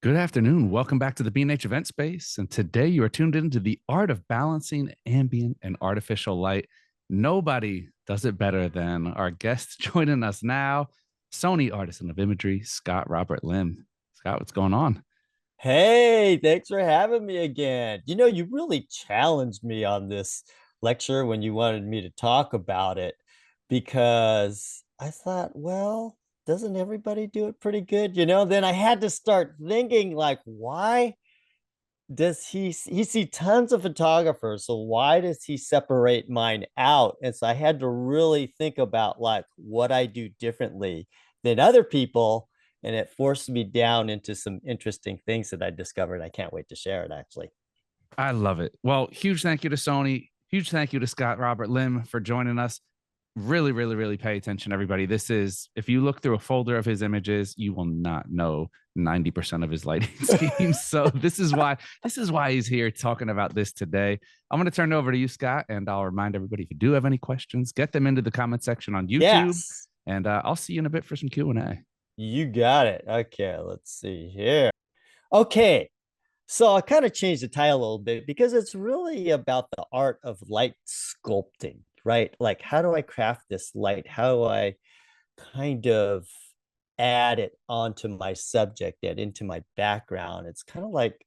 Good afternoon. Welcome back to the B&H event space. And today you are tuned into the art of balancing ambient and artificial light. Nobody does it better than our guest joining us now, Sony Artisan of Imagery, Scott Robert Lim. Scott, what's going on? Hey, thanks for having me again. You really challenged me on this lecture when you wanted me to talk about it because I thought, well, doesn't everybody do it pretty good? Then I had to start thinking like, why does he see tons of photographers, so why does he separate mine out? And so I had to really think about like what I do differently than other people, and it forced me down into some interesting things that I discovered. I can't wait to share it actually. I love it. Well, huge thank you to Sony. Huge thank you to Scott Robert Lim for joining us. Really, really, really pay attention, everybody. This is, if you look through a folder of his images, you will not know 90% of his lighting schemes. So this is why he's here talking about this today. I'm going to turn it over to you, Scott, and I'll remind everybody, if you do have any questions, get them into the comment section on YouTube, Yes, and I'll see you in a bit for some Q&A. you got it. Okay, let's see here. Okay, so I kind of changed the title a little bit because it's really about the art of light sculpting, right? Like, how do I craft this light? How do I kind of add it onto my subject and into my background? It's kind of like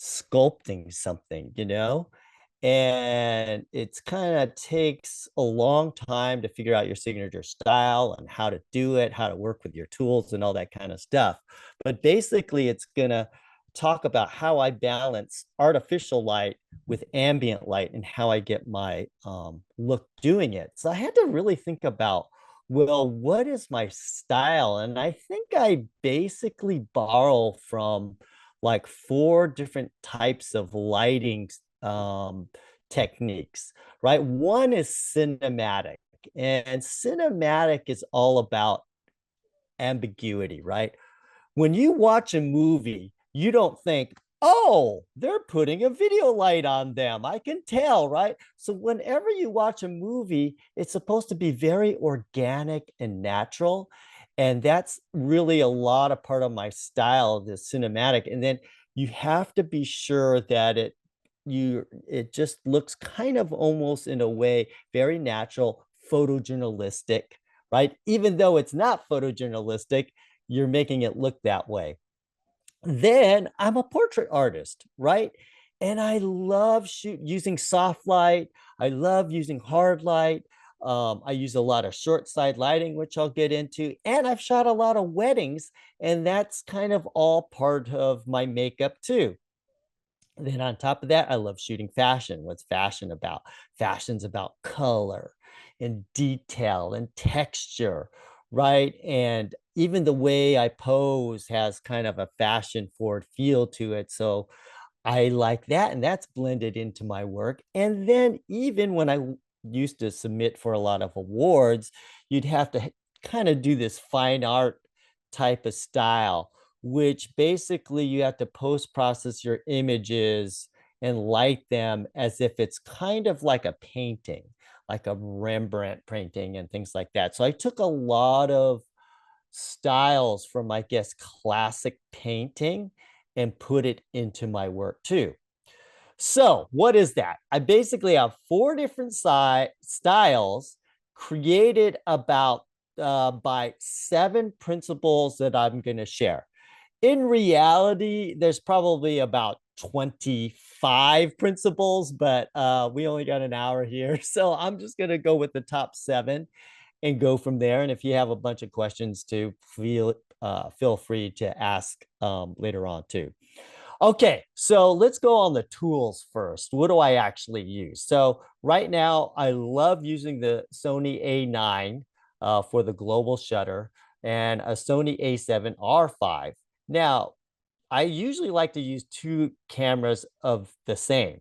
sculpting something. And it's kind of takes a long time to figure out your signature style and how to do it, how to work with your tools and all that kind of stuff. But basically, it's going to talk about how I balance artificial light with ambient light and how I get my look doing it. So I had to really think about, well, what is my style? And I think I basically borrow from like four different types of lighting um, techniques, right? One is cinematic, and cinematic is all about ambiguity, right? When you watch a movie, you don't think, oh, they're putting a video light on them. I can tell, right? So whenever you watch a movie, it's supposed to be very organic and natural. And that's really a lot of part of my style, the cinematic. And then you have to be sure that it just looks kind of almost in a way very natural, photojournalistic, right? Even though it's not photojournalistic, you're making it look that way. Then I'm a portrait artist, right? And I love using soft light. I love using hard light. I use a lot of short side lighting, which I'll get into. And I've shot a lot of weddings, and that's kind of all part of my makeup too. Then on top of that, I love shooting fashion. What's fashion about? Fashion's about color and detail and texture, right? And even the way I pose has kind of a fashion forward feel to it. So I like that, and that's blended into my work. And then even when I used to submit for a lot of awards, you'd have to kind of do this fine art type of style, which basically you have to post process your images and light them as if it's kind of like a painting, like a Rembrandt painting and things like that. So I took a lot of styles from, I guess, classic painting and put it into my work too. So, what is that? I basically have four different styles created about by seven principles that I'm going to share. In reality, there's probably about 25 principles, but we only got an hour here. So I'm just going to go with the top seven and go from there. And if you have a bunch of questions to feel free to ask later on too. Okay, so let's go on the tools first. What do I actually use? So right now, I love using the Sony A9 for the global shutter and a Sony A7 R5. Now, I usually like to use two cameras of the same,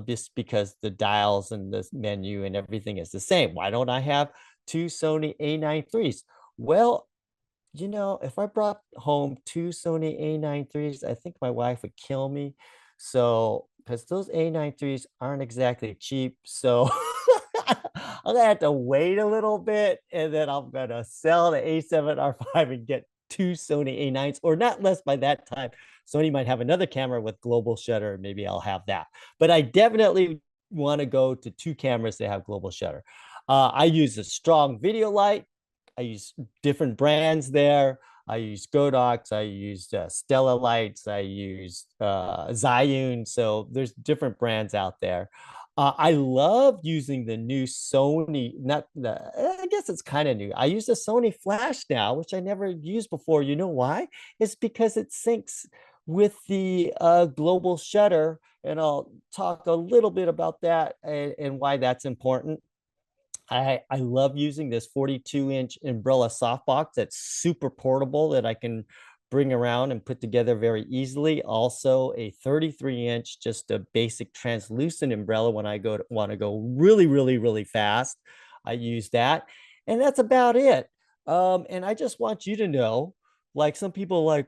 just because the dials and the menu and everything is the same. Why don't I have two Sony A9 IIIs? Well, if I brought home two Sony A9 IIIs, I think my wife would kill me. So, because those A9 IIIs aren't exactly cheap. So I'm gonna have to wait a little bit, and then I'm gonna sell the A7 R5 and get two Sony A9s, or not less by that time. Sony might have another camera with global shutter. Maybe I'll have that. But I definitely want to go to two cameras that have global shutter. I use a strong video light. I use different brands there. I use Godox. I used Stella Lights. I used Zhiyun. So there's different brands out there. I love using the new Sony, not the, I guess it's kind of new. I use a Sony flash now, which I never used before. You know why? It's because it syncs with the global shutter. And I'll talk a little bit about that and why that's important. I love using this 42-inch umbrella softbox that's super portable that I can bring around and put together very easily. Also a 33-inch, just a basic translucent umbrella when I want to go really, really, really fast. I use that. And that's about it. And I just want you to know, like some people like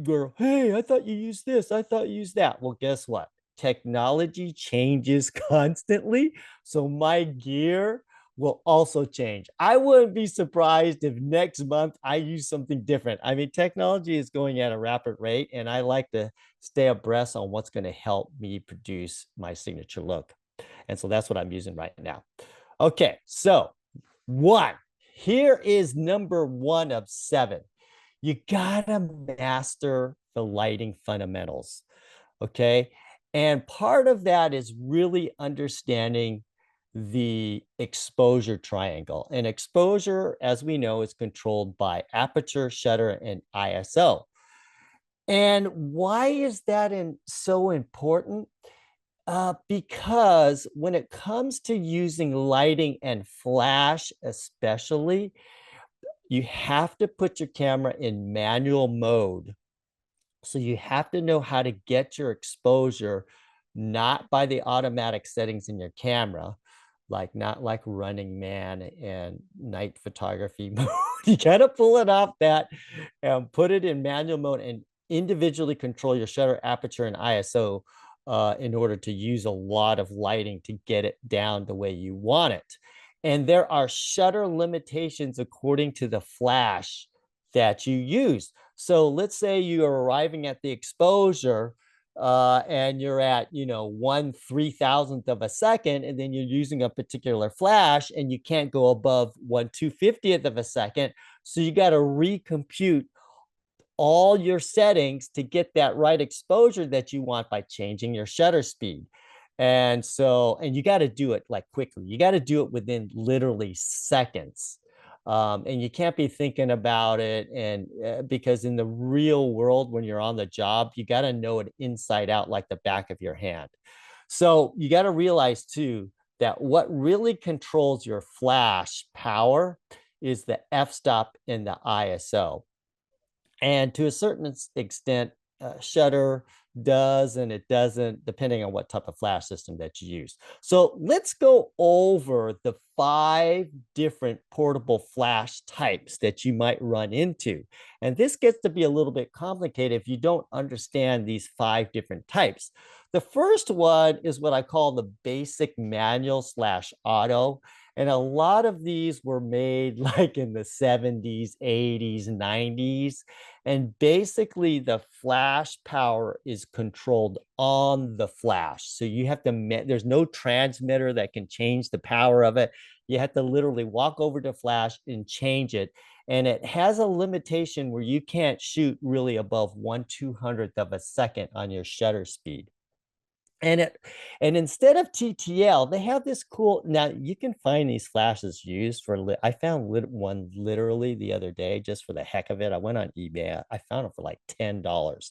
go, hey, I thought you used this. I thought you used that. Well, guess what? Technology changes constantly. So my gear will also change. I wouldn't be surprised if next month I use something different. I mean, technology is going at a rapid rate, and I like to stay abreast on what's going to help me produce my signature look. And so that's what I'm using right now. Okay, so here is number 1 of 7. You gotta master the lighting fundamentals. Okay. And part of that is really understanding the exposure triangle. And exposure, as we know, is controlled by aperture, shutter, and ISO. And why is that so important? Because when it comes to using lighting and flash, especially, you have to put your camera in manual mode. So you have to know how to get your exposure, not by the automatic settings in your camera, like not like Running Man and night photography mode. You gotta pull it off that and put it in manual mode and individually control your shutter, aperture, and ISO in order to use a lot of lighting to get it down the way you want it. And there are shutter limitations according to the flash that you use. So let's say you are arriving at the exposure and you're at, 1/3000th of a second, and then you're using a particular flash and you can't go above 1/250th of a second. So you got to recompute all your settings to get that right exposure that you want by changing your shutter speed. And you got to do it like quickly. You got to do it within literally seconds. And you can't be thinking about it. And because in the real world, when you're on the job, you got to know it inside out like the back of your hand. So you got to realize too, that what really controls your flash power is the f-stop and the ISO. And to a certain extent, shutter does and it doesn't, depending on what type of flash system that you use. So let's go over the 5 different portable flash types that you might run into. And this gets to be a little bit complicated if you don't understand these 5 different types. The first one is what I call the basic manual / auto. And a lot of these were made like in the 70s, 80s, 90s. And basically the flash power is controlled on the flash. So you have to, there's no transmitter that can change the power of it. You have to literally walk over to flash and change it. And it has a limitation where you can't shoot really above 1/200th of a second on your shutter speed. And instead of TTL, they have this cool. Now you can find these flashes used for. I found one literally the other day just for the heck of it. I went on eBay. I found it for like $10.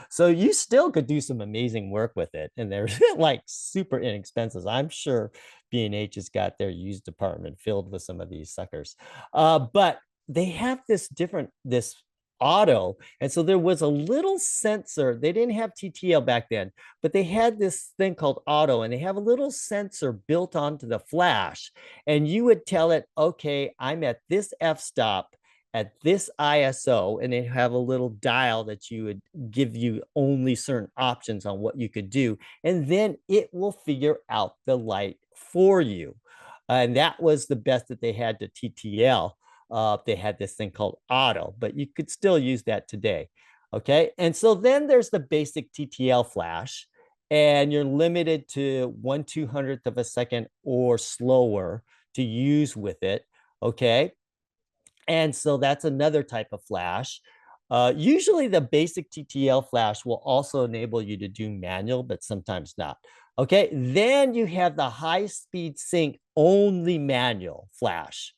So you still could do some amazing work with it, and they're like super inexpensive. I'm sure B&H has got their used department filled with some of these suckers. But they have this auto. And so there was a little sensor. They didn't have TTL back then, but they had this thing called auto, and they have a little sensor built onto the flash. And you would tell it, okay, I'm at this f-stop at this ISO, and they have a little dial that you would give you only certain options on what you could do. And then it will figure out the light for you. And that was the best that they had to TTL. They had this thing called auto, but you could still use that today. Okay. And so then there's the basic TTL flash, and you're limited to 1/200th of a second or slower to use with it. Okay. And so that's another type of flash. Usually the basic TTL flash will also enable you to do manual, but sometimes not. Okay, then you have the high speed sync only manual flash.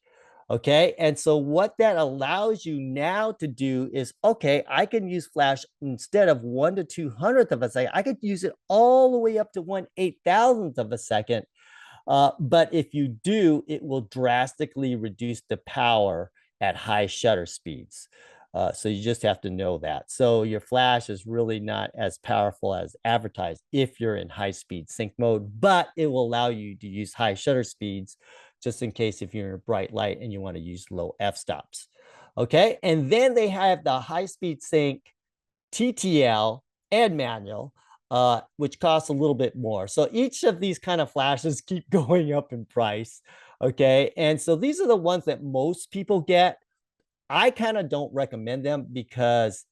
Okay, and so what that allows you now to do is, okay, I can use flash instead of 1/200th of a second, I could use it all the way up to 1/8000th of a second. But if you do, it will drastically reduce the power at high shutter speeds. So you just have to know that. So your flash is really not as powerful as advertised if you're in high speed sync mode, but it will allow you to use high shutter speeds just in case if you're in a bright light and you want to use low f-stops. Okay, and then they have the high speed sync TTL and manual, which costs a little bit more. So each of these kind of flashes keep going up in price. Okay. And so these are the ones that most people get. I kind of don't recommend them because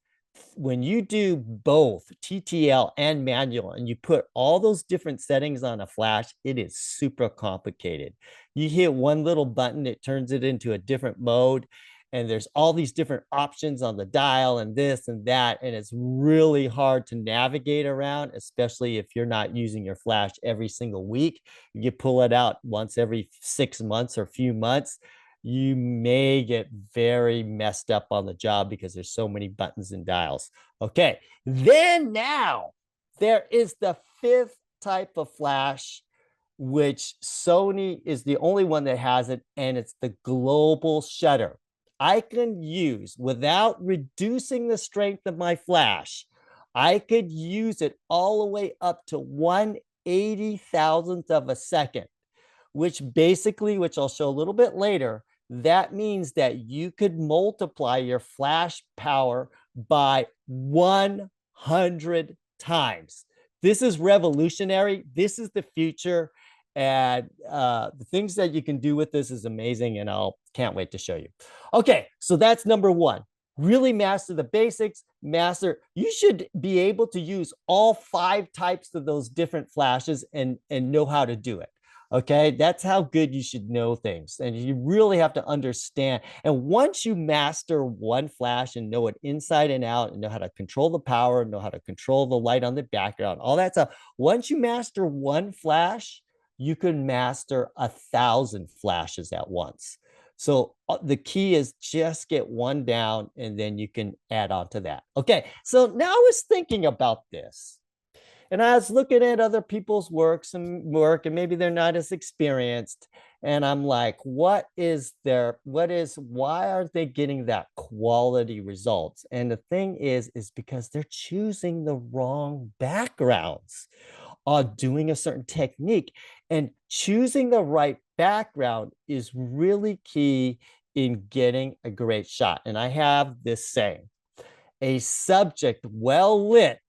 when you do both TTL and manual and you put all those different settings on a flash, it is super complicated. You hit one little button, it turns it into a different mode. And there's all these different options on the dial and this and that. And it's really hard to navigate around, especially if you're not using your flash every single week. You pull it out once every 6 months or a few months, you may get very messed up on the job because there's so many buttons and dials. Okay, then now there is the fifth type of flash, which Sony is the only one that has it, and it's the global shutter. I can use without reducing the strength of my flash. I could use it all the way up to 1/80,000th of a second, which basically, which I'll show a little bit later, that means that you could multiply your flash power by 100 times. This is revolutionary. This is the future. And the things that you can do with this is amazing. And can't wait to show you. Okay, so that's number one. Really master the basics. You should be able to use all 5 types of those different flashes and know how to do it. Okay, that's how good you should know things. And you really have to understand. And once you master one flash and know it inside and out and know how to control the power, know how to control the light on the background, all that stuff, once you master one flash, you can master 1,000 flashes at once. So the key is just get one down and then you can add on to that. Okay, so now I was thinking about this. And I was looking at other people's work, and maybe they're not as experienced. And I'm like, why aren't they getting that quality results? And the thing is because they're choosing the wrong backgrounds on doing a certain technique. And choosing the right background is really key in getting a great shot. And I have this saying, a subject well lit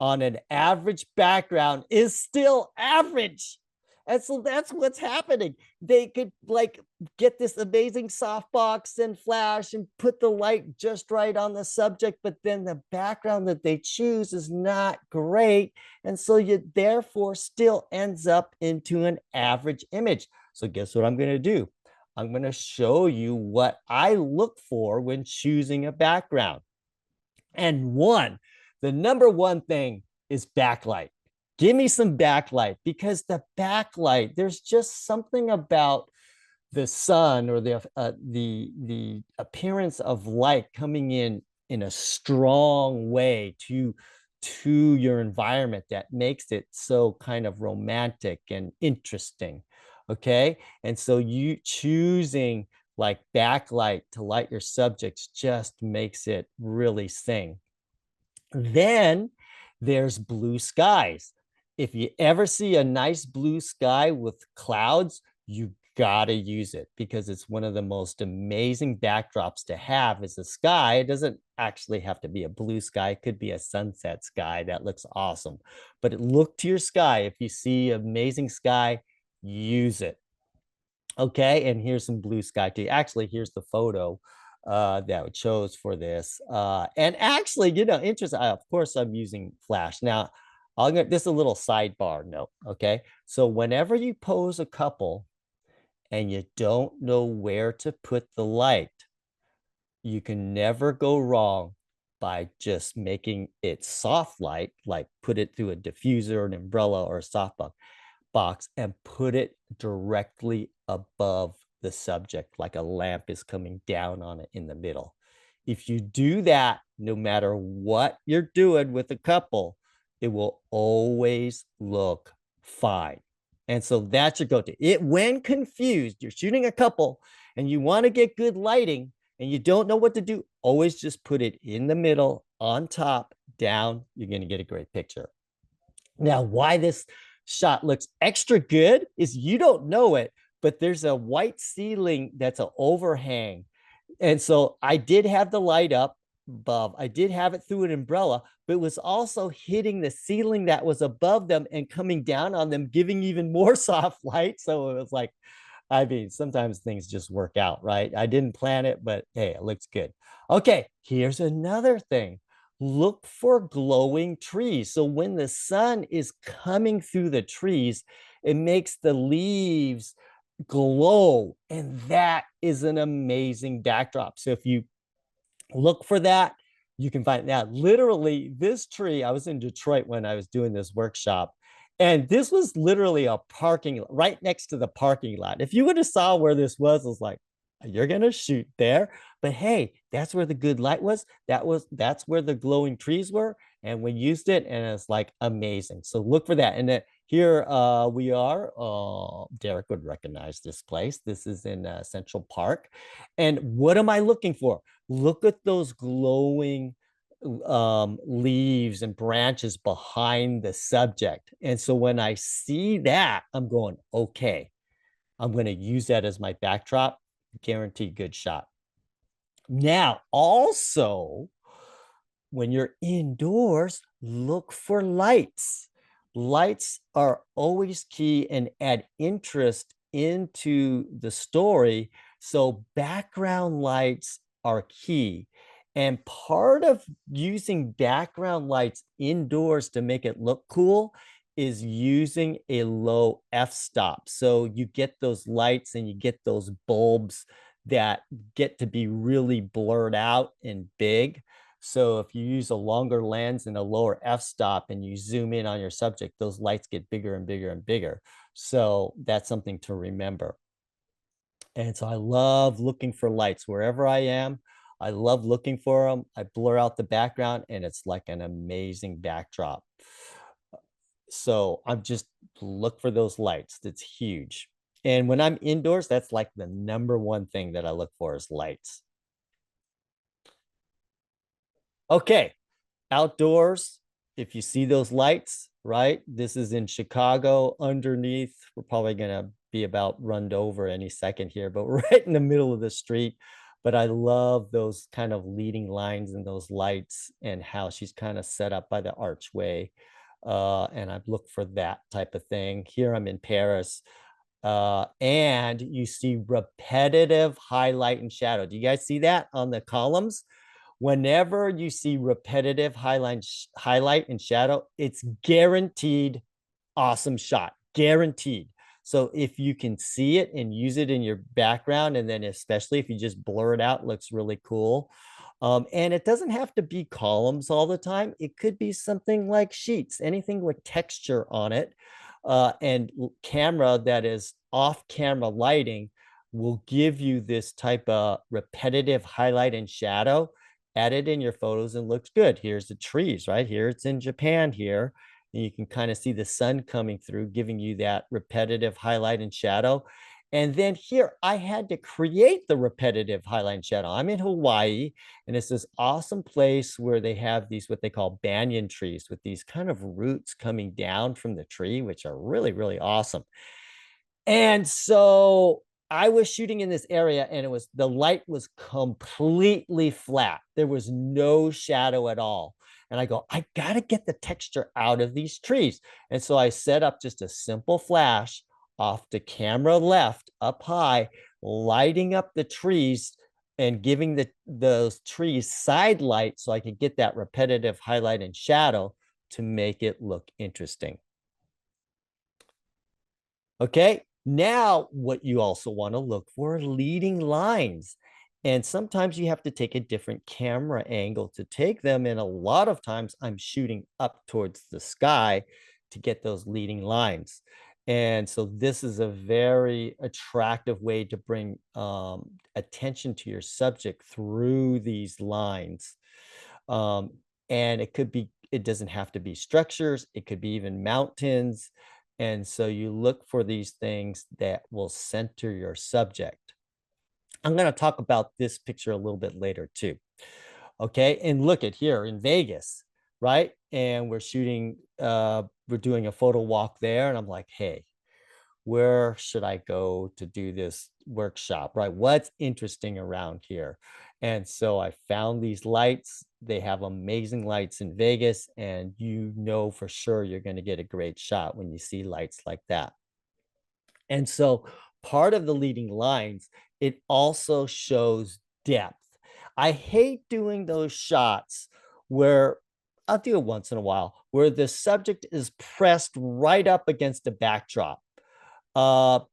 on an average background is still average. And so that's what's happening. They could like get this amazing softbox and flash and put the light just right on the subject, but then the background that they choose is not great. And so you therefore still ends up into an average image. So guess what I'm going to do? I'm going to show you what I look for when choosing a background. And the number one thing is backlight. Give me some backlight, because the backlight, there's just something about the sun or the appearance of light coming in a strong way to your environment that makes it so kind of romantic and interesting. Okay, and so you choosing like backlight to light your subjects just makes it really sing. Then there's blue skies. If you ever see a nice blue sky with clouds, you gotta use it, because it's one of the most amazing backdrops to have is the sky. It doesn't actually have to be a blue sky. It could be a sunset sky that looks awesome. But look to your sky. If you see amazing sky, use it. Okay, and here's some blue sky too. Actually, here's the photo that we chose for this. And actually, interesting. Of course, I'm using flash. Now, I'll get this a little sidebar note. Okay, so whenever you pose a couple and you don't know where to put the light, you can never go wrong by just making it soft light, like put it through a diffuser, an umbrella, or a softbox box and put it directly above the subject, like a lamp is coming down on it in the middle. If you do that, no matter what you're doing with a couple, it will always look fine. And so that's your go-to. It when confused, you're shooting a couple and you want to get good lighting and you don't know what to do, always just put it in the middle, on top, down. You're going to get a great picture. Now, why this shot looks extra good is you don't know it, but there's a white ceiling that's an overhang. And so I did have the light up above. I did have it through an umbrella, but it was also hitting the ceiling that was above them and coming down on them, giving even more soft light. So it was like, I mean, sometimes things just work out, right? I didn't plan it, but hey, it looks good. Okay, here's another thing. Look for glowing trees. So when the sun is coming through the trees, it makes the leaves glow, and that is an amazing backdrop. So if you look for that, you can find that. Literally, this tree, I was in Detroit when I was doing this workshop, and this was literally a parking lot right next to the parking lot. If you would have saw where this was, it was like, you're gonna shoot there. But hey, that's where the good light was. That's where the glowing trees were. And we used it, and it's like amazing. So look for that. And then here we are. Derek would recognize this place. This is in Central Park. And what am I looking for? Look at those glowing leaves and branches behind the subject. And so when I see that, I'm going, okay, I'm going to use that as my backdrop. Guaranteed good shot. Now, also, when you're indoors, look for lights. Lights are always key and add interest into the story. So background lights are key. And part of using background lights indoors to make it look cool is using a low f-stop. So you get those lights and you get those bulbs that get to be really blurred out and big. So if you use a longer lens and a lower f-stop and you zoom in on your subject, those lights get bigger and bigger and bigger. So that's something to remember. And so I love looking for lights wherever I am. I love looking for them. I blur out the background and it's like an amazing backdrop. So I'm just look for those lights. That's huge. And when I'm indoors, that's like the number one thing that I look for is lights. Okay, outdoors, if you see those lights, right? This is in Chicago underneath. We're probably going to be about run over any second here, but we're right in the middle of the street. But I love those kind of leading lines and those lights and how she's kind of set up by the archway. And I've looked for that type of thing. Here I'm in Paris. And you see repetitive highlight and shadow. Do you guys see that on the columns? Whenever you see repetitive highlight and shadow, it's guaranteed awesome shot, guaranteed. So if you can see it and use it in your background, and then especially if you just blur it out, it looks really cool. And it doesn't have to be columns all the time. It could be something like sheets, anything with texture on it. And camera that is off camera lighting will give you this type of repetitive highlight and shadow. Add it in your photos and looks good. Here's the trees, right? Here it's in Japan here. And you can kind of see the sun coming through, giving you that repetitive highlight and shadow. And then here, I had to create the repetitive highlight and shadow. I'm in Hawaii, and it's this awesome place where they have these, what they call banyan trees with these kind of roots coming down from the tree, which are really, really awesome. And so I was shooting in this area and the light was completely flat. There was no shadow at all. And I go, I got to get the texture out of these trees. And so I set up just a simple flash off the camera left up high, lighting up the trees and giving those trees side light so I could get that repetitive highlight and shadow to make it look interesting. Okay, now what you also want to look for are leading lines. And sometimes you have to take a different camera angle to take them. And a lot of times I'm shooting up towards the sky to get those leading lines. And so this is a very attractive way to bring attention to your subject through these lines. Um, and it doesn't have to be structures, it could be even mountains. And so you look for these things that will center your subject. I'm going to talk about this picture a little bit later too. Okay. And look at here in Vegas, right? And we're doing a photo walk there. And I'm like, hey, where should I go to do this workshop, right? What's interesting around here? And so I found these lights. They have amazing lights in Vegas, and you know for sure you're going to get a great shot when you see lights like that. And so part of the leading lines, it also shows depth. I hate doing those shots where I'll do it once in a while, where the subject is pressed right up against a backdrop.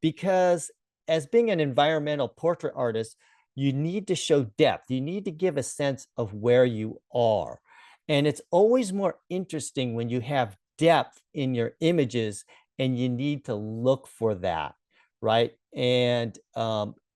Because as being an environmental portrait artist, you need to show depth. You need to give a sense of where you are. And it's always more interesting when you have depth in your images and you need to look for that, right? And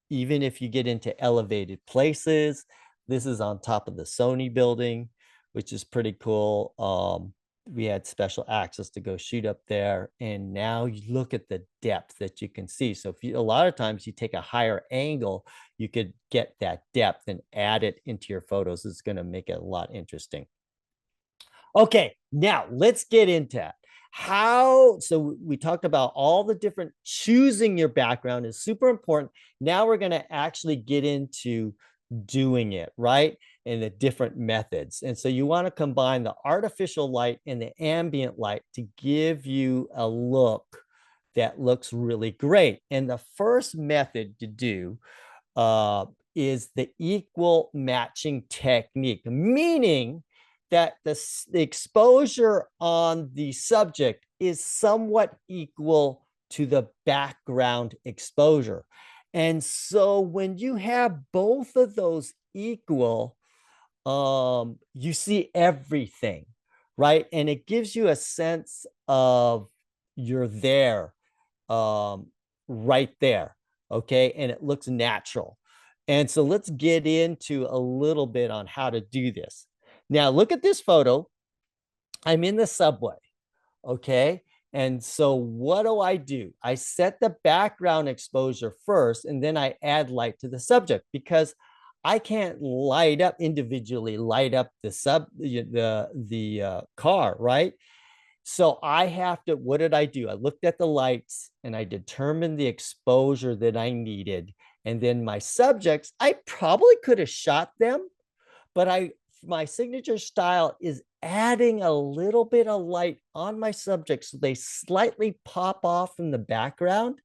even if you get into elevated places, this is on top of the Sony building, which is pretty cool. We had special access to go shoot up there, and now you look at the depth that you can see. So if you, a lot of times you take a higher angle, you could get that depth and add it into your photos. It's going to make it a lot interesting. Okay, now let's get into it. So we talked about all the different, choosing your background is super important. Now we're going to actually get into doing it, right? And the different methods. And so you want to combine the artificial light and the ambient light to give you a look that looks really great. And the first method to do is the equal matching technique, meaning that the exposure on the subject is somewhat equal to the background exposure. And so when you have both of those equal, you see everything, right? And it gives you a sense of you're there, right there, okay? And it looks natural. And so let's get into a little bit on how to do this. Now, look at this photo. I'm in the subway, okay? And so what do? I set the background exposure first, and then I add light to the subject because I can't individually light up the car, right? So I have to, what did I do? I looked at the lights and I determined the exposure that I needed. And then my subjects, I probably could have shot them, but my signature style is adding a little bit of light on my subjects so they slightly pop off in the background.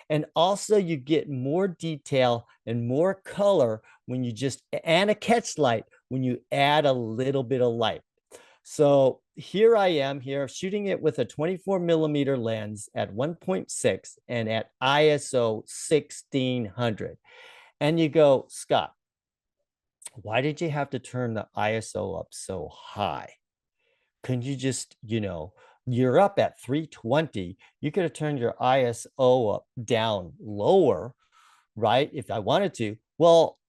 And also you get more detail and more color when you and a catch light when you add a little bit of light. So here I am here shooting it with a 24mm lens at 1.6 and at ISO 1600. And you go, Scott, why did you have to turn the ISO up so high? Couldn't you just, you're up at 320. You could have turned your ISO up down lower, right? If I wanted to. Well,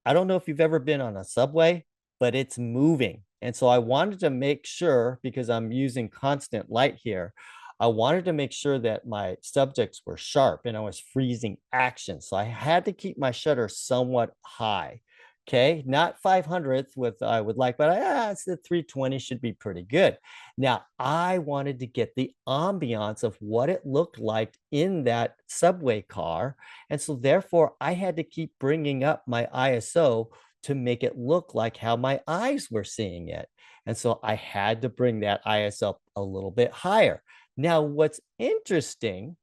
I don't know if you've ever been on a subway, but it's moving. And so I wanted to make sure, because I'm using constant light here, I wanted to make sure that my subjects were sharp and I was freezing action. So I had to keep my shutter somewhat high. Okay, not 500th with I would like, but it's the 320 should be pretty good. Now, I wanted to get the ambiance of what it looked like in that subway car. And so therefore, I had to keep bringing up my ISO to make it look like how my eyes were seeing it. And so I had to bring that ISO up a little bit higher. Now, what's interesting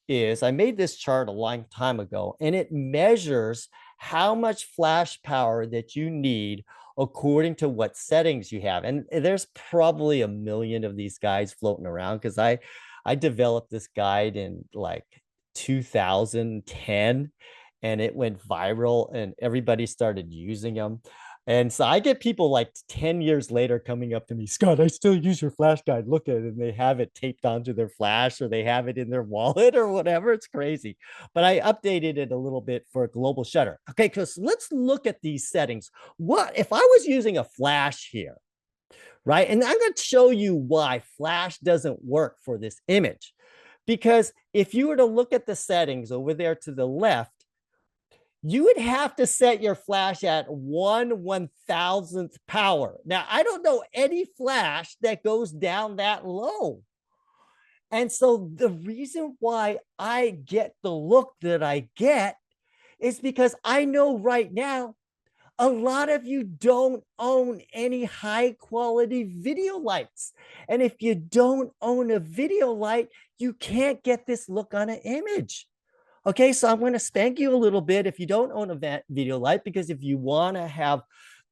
is I made this chart a long time ago, and it measures how much flash power that you need according to what settings you have. And there's probably a million of these guides floating around, because I developed this guide in like 2010, and it went viral and everybody started using them. And so I get people like 10 years later coming up to me, Scott, I still use your flash guide. Look at it. And they have it taped onto their flash, or they have it in their wallet or whatever. It's crazy. But I updated it a little bit for global shutter. Okay, because let's look at these settings. What if I was using a flash here, right? And I'm going to show you why flash doesn't work for this image. Because if you were to look at the settings over there to the left, you would have to set your flash at 1/1000th power. Now, I don't know any flash that goes down that low. And so the reason why I get the look that I get is because I know right now a lot of you don't own any high quality video lights. And if you don't own a video light, you can't get this look on an image. Okay, so I'm going to spank you a little bit if you don't own a video light, because if you want to have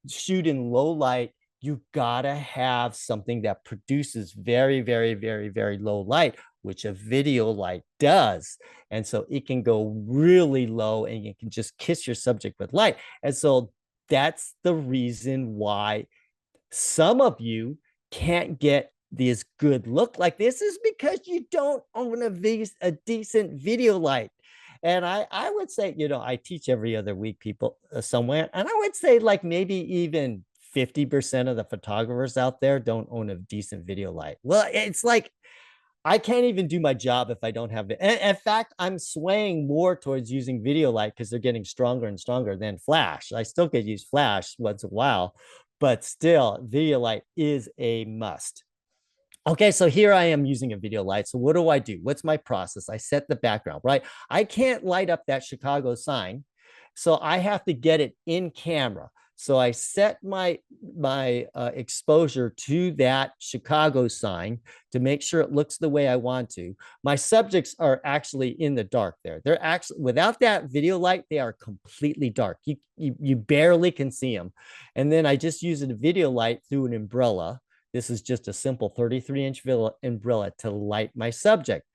shoot in low light, you gotta have something that produces very, very, very, very low light, which a video light does. And so it can go really low and you can just kiss your subject with light. And so that's the reason why some of you can't get this good look like this, is because you don't own a decent video light. And I would say, I teach every other week people somewhere, and I would say like maybe even 50% of the photographers out there don't own a decent video light. Well, it's like I can't even do my job if I don't have it. In fact, I'm swaying more towards using video light because they're getting stronger and stronger than flash. I still could use flash once in a while, but still, video light is a must. Okay, so here I am using a video light. So what do I do? What's my process? I set the background, right? I can't light up that Chicago sign, so I have to get it in camera. So I set my exposure to that Chicago sign to make sure it looks the way I want to. My subjects are actually in the dark there. They're actually, without that video light, they are completely dark. You barely can see them. And then I just use a video light through an umbrella. This is just a simple 33-inch umbrella to light my subject.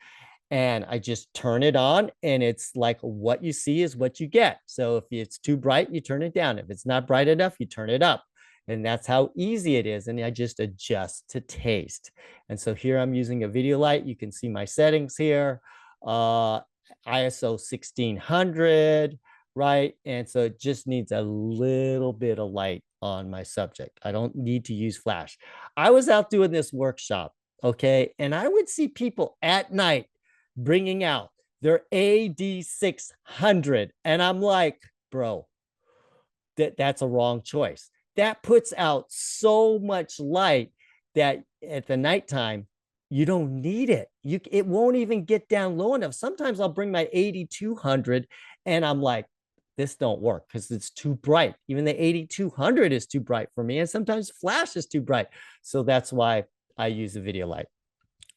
And I just turn it on, and it's like what you see is what you get. So if it's too bright, you turn it down. If it's not bright enough, you turn it up. And that's how easy it is. And I just adjust to taste. And so here I'm using a video light. You can see my settings here. ISO 1600, right? And so it just needs a little bit of light on my subject. I don't need to use flash. I was out doing this workshop, okay? And I would see people at night bringing out their AD600. And I'm like, bro, that's a wrong choice. That puts out so much light that at the nighttime, you don't need it. It won't even get down low enough. Sometimes I'll bring my 8200 and I'm like, this don't work because it's too bright. Even the 8200 is too bright for me. And sometimes flash is too bright. So that's why I use a video light.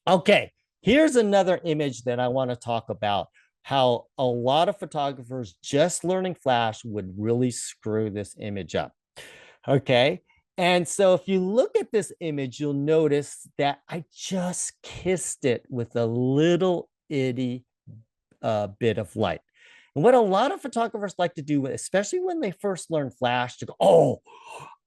Okay, here's another image that I want to talk about, how a lot of photographers just learning flash would really screw this image up. Okay, and so if you look at this image, you'll notice that I just kissed it with a little itty bit of light. And what a lot of photographers like to do, especially when they first learn flash, to go, oh,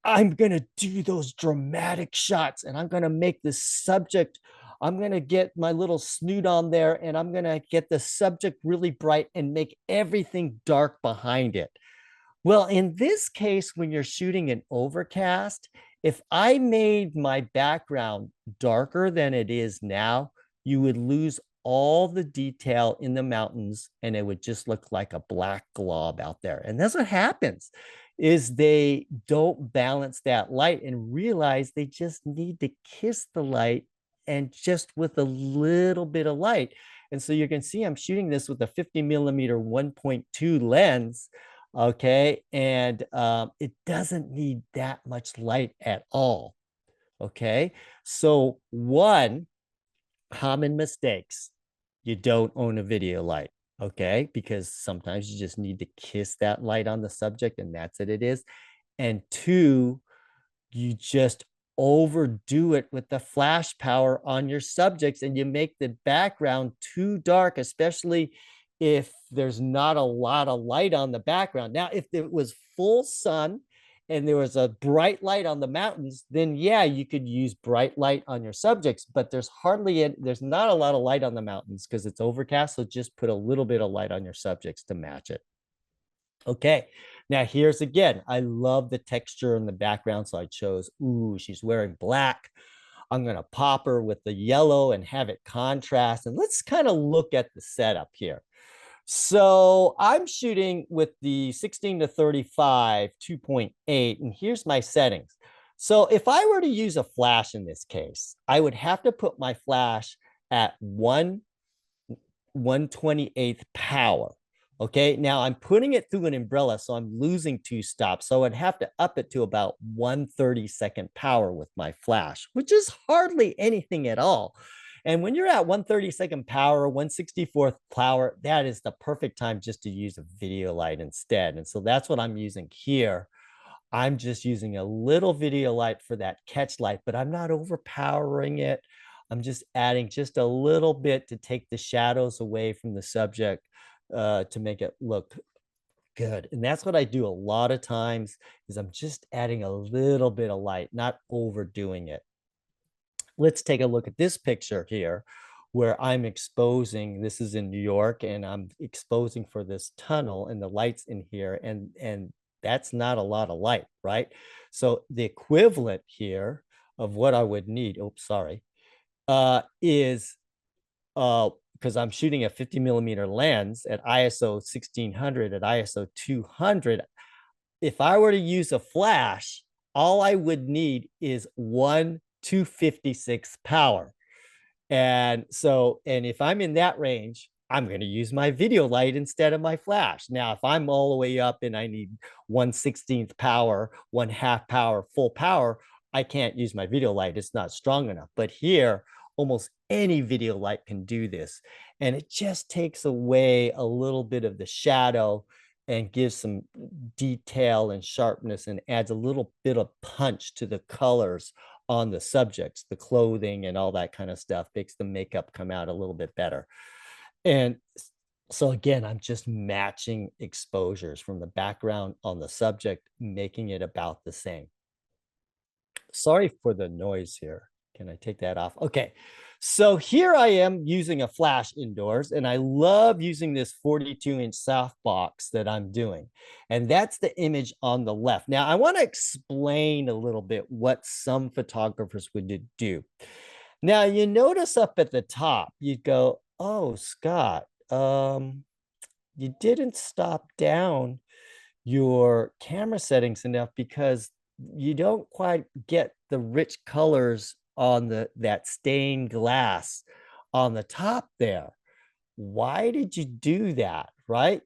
I'm going to do those dramatic shots and I'm going to make the subject, I'm going to get my little snoot on there and I'm going to get the subject really bright and make everything dark behind it. Well, in this case, when you're shooting an overcast, if I made my background darker than it is now, you would lose all the detail in the mountains and it would just look like a black glob out there. And that's what happens, is they don't balance that light and realize they just need to kiss the light, and just with a little bit of light. And so you can see I'm shooting this with a 50mm 1.2 lens. Okay, and it doesn't need that much light at all. Okay, so one common mistakes you don't own a video light. Okay, because sometimes you just need to kiss that light on the subject, and that's what it is. And two, you just overdo it with the flash power on your subjects, and you make the background too dark, especially if there's not a lot of light on the background. Now, if it was full sun and there was a bright light on the mountains, then yeah, you could use bright light on your subjects, but there's not a lot of light on the mountains because it's overcast. So just put a little bit of light on your subjects to match it. Okay, now here's again, I love the texture in the background, so I chose, ooh, she's wearing black. I'm gonna pop her with the yellow and have it contrast. And let's kind of look at the setup here. So I'm shooting with the 16-35 2.8, and here's my settings. So if I were to use a flash in this case, I would have to put my flash at 1/128th power. Okay, now I'm putting it through an umbrella, so I'm losing 2 stops. So I'd have to up it to about 1/32nd power with my flash, which is hardly anything at all. And when you're at 1/32nd power, 1/64th power, that is the perfect time just to use a video light instead. And so that's what I'm using here. I'm just using a little video light for that catch light, but I'm not overpowering it. I'm just adding just a little bit to take the shadows away from the subject, to make it look good. And that's what I do a lot of times, is I'm just adding a little bit of light, not overdoing it. Let's take a look at this picture here where I'm exposing. This is in New York, and I'm exposing for this tunnel, and the lights in here, and that's not a lot of light, right? So the equivalent here of what I would need, oops, sorry, is because I'm shooting a 50mm lens at ISO 1600 at ISO 200. If I were to use a flash, all I would need is 1/256 power. And so, and if I'm in that range, I'm going to use my video light instead of my flash. Now, if I'm all the way up and I need 1/16th power, 1/2 power, full power, I can't use my video light. It's not strong enough. But here, almost any video light can do this. And it just takes away a little bit of the shadow and gives some detail and sharpness, and adds a little bit of punch to the colors on the subjects, the clothing and all that kind of stuff. Makes the makeup come out a little bit better. And so again, I'm just matching exposures from the background on the subject, making it about the same. Sorry for the noise here. Can I take that off? Okay. So here I am using a flash indoors, and I love using this 42-inch softbox that I'm doing. And that's the image on the left. Now, I want to explain a little bit what some photographers would do. Now, you notice up at the top, you'd go, oh, Scott, you didn't stop down your camera settings enough, because you don't quite get the rich colors on that stained glass on the top there. Why did you do that? Right?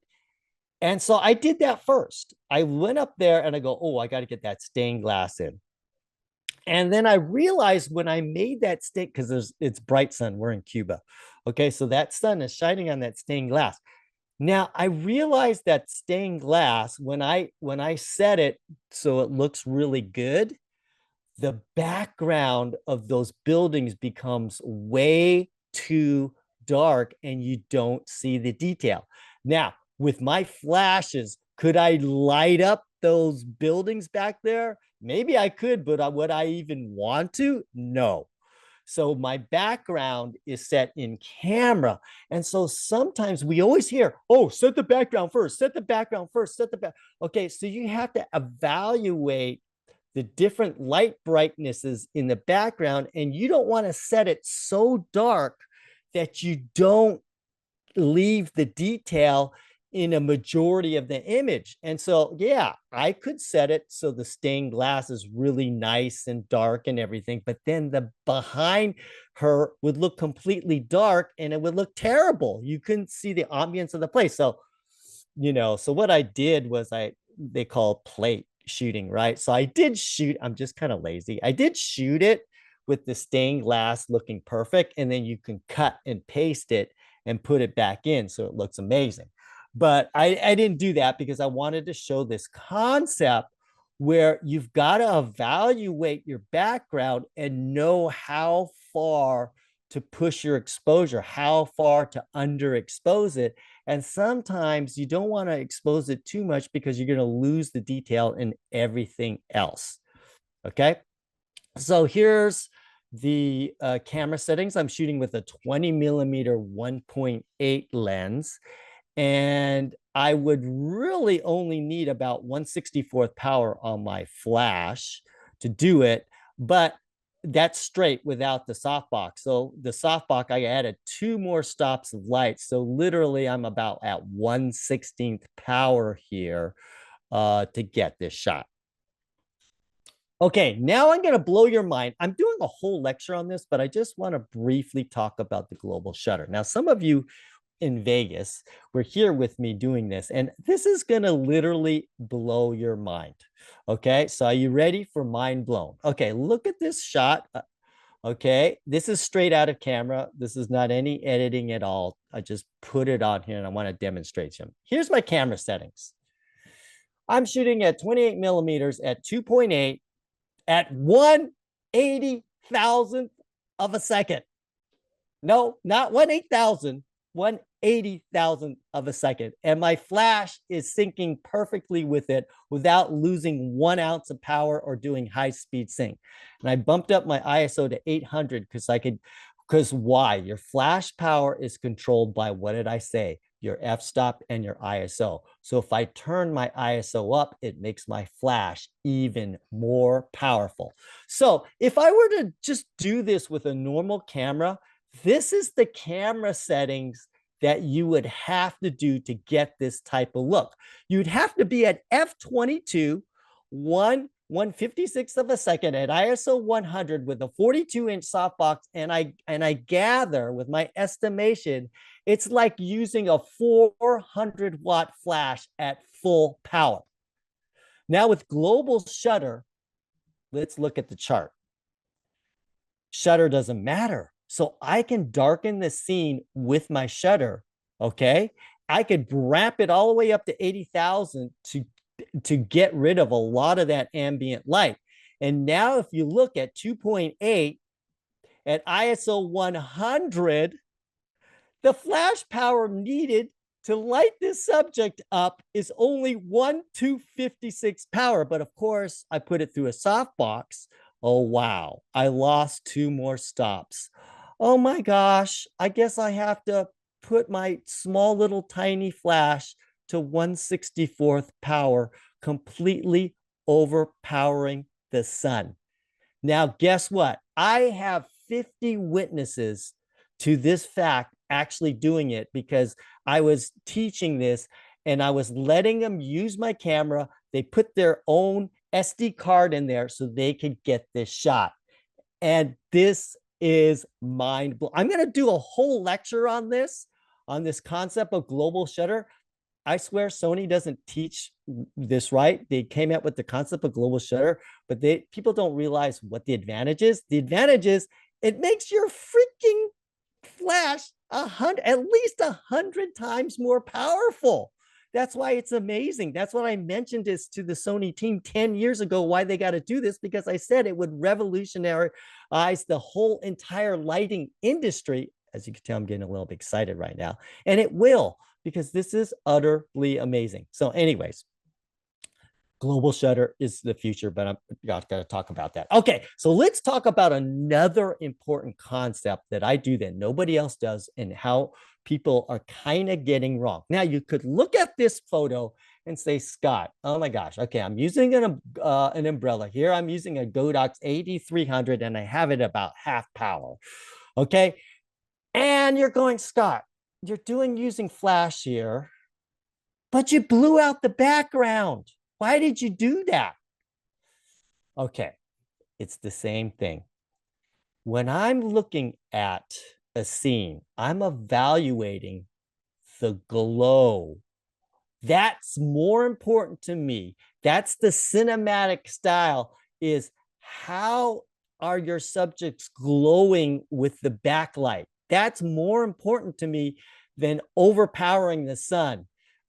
And so I did that first. I went up there and I go, oh, I got to get that stained glass in. And then I realized when I made that stain, because it's bright sun, we're in Cuba. Okay, so that sun is shining on that stained glass. Now I realized that stained glass, when I set it so it looks really good, the background of those buildings becomes way too dark and you don't see the detail. Now, with my flashes, could I light up those buildings back there? Maybe I could, but would I even want to? No. So my background is set in camera. And so sometimes we always hear, oh, set the background first, set the background first, set the back. Okay, so you have to evaluate the different light brightnesses in the background, and you don't want to set it so dark that you don't leave the detail in a majority of the image. And so, yeah, I could set it so the stained glass is really nice and dark and everything, but then the behind her would look completely dark and it would look terrible. You couldn't see the ambience of the place. So, so what I did was they call plate shooting, right? So I did shoot, I'm just kind of lazy. I did shoot it with the stained glass looking perfect, and then you can cut and paste it and put it back in so it looks amazing. But I didn't do that because I wanted to show this concept where you've got to evaluate your background and know how far to push your exposure, how far to underexpose it. And sometimes you don't want to expose it too much because you're going to lose the detail in everything else. Okay. So here's the camera settings. I'm shooting with a 20 millimeter 1.8 lens. And I would really only need about 1/64th power on my flash to do it. But that's straight without the softbox. So the softbox, I added 2 more stops of light. So literally I'm about at 1/16th power here to get this shot. Okay, now I'm going to blow your mind. I'm doing a whole lecture on this, but I just want to briefly talk about the global shutter. Now, some of you in Vegas were here with me doing this, and this is going to literally blow your mind. Okay, so are you ready for mind blown? Okay, look at this shot. Okay, this is straight out of camera. This is not any editing at all. I just put it on here and I want to demonstrate them. Here's my camera settings. I'm shooting at 28 millimeters at 2.8 at 1/80,000th of a second. No, not 1/8,000, 1/80,000th of a second. And my flash is syncing perfectly with it without losing 1 ounce of power or doing high speed sync. And I bumped up my ISO to 800 because why? Your flash power is controlled by, what did I say? Your f-stop and your ISO. So if I turn my ISO up, it makes my flash even more powerful. So if I were to just do this with a normal camera, this is the camera settings that you would have to do to get this type of look. You'd have to be at f22, 1/156th of a second at ISO 100 with a 42-inch softbox, and I gather with my estimation, it's like using a 400-watt flash at full power. Now with global shutter, let's look at the chart. Shutter doesn't matter. So I can darken the scene with my shutter, okay? I could ramp it all the way up to 80,000 to get rid of a lot of that ambient light. And now if you look at 2.8 at ISO 100, the flash power needed to light this subject up is only 1/256 power. But of course, I put it through a softbox. Oh, wow. I lost 2 more stops. Oh my gosh. I guess I have to put my small little tiny flash to 1/64th power, completely overpowering the sun. Now, guess what? I have 50 witnesses to this fact actually doing it because I was teaching this and I was letting them use my camera. They put their own SD card in there so they could get this shot. And this is mind blowing. I'm going to do a whole lecture on this concept of global shutter. I swear Sony doesn't teach this right. They came out with the concept of global shutter, but people don't realize what the advantage is. The advantage is it makes your freaking flash at least 100 times more powerful. That's why it's amazing. That's what I mentioned this to the Sony team 10 years ago, why they got to do this, because I said it would revolutionize the whole entire lighting industry. As you can tell, I'm getting a little bit excited right now. And it will, because this is utterly amazing. So anyways, global shutter is the future, but I'm not going to talk about that. Okay, so let's talk about another important concept that I do that nobody else does and how people are kind of getting wrong. Now, you could look at this photo and say, Scott, oh my gosh, okay, I'm using an umbrella here. I'm using a Godox AD300 and I have it about half power, okay? And you're going, Scott, you're using flash here, but you blew out the background. Why did you do that? Okay, it's the same thing. When I'm looking at a scene, I'm evaluating the glow. That's more important to me. That's the cinematic style, is how are your subjects glowing with the backlight? That's more important to me than overpowering the sun.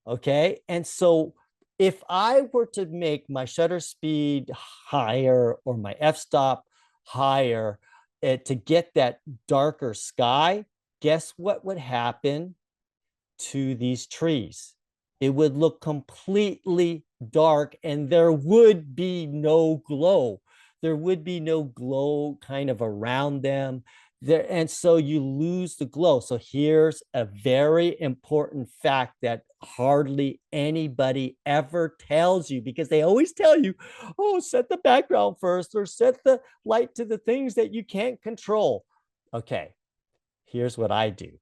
Okay. And so if I were to make my shutter speed higher or my f-stop higher to get that darker sky, guess what would happen to these trees? It would look completely dark and there would be no glow. There would be no glow kind of around them there, and so you lose the glow. So here's a very important fact that hardly anybody ever tells you, because they always tell you, oh, set the background first or set the light to the things that you can't control. Okay, here's what I do.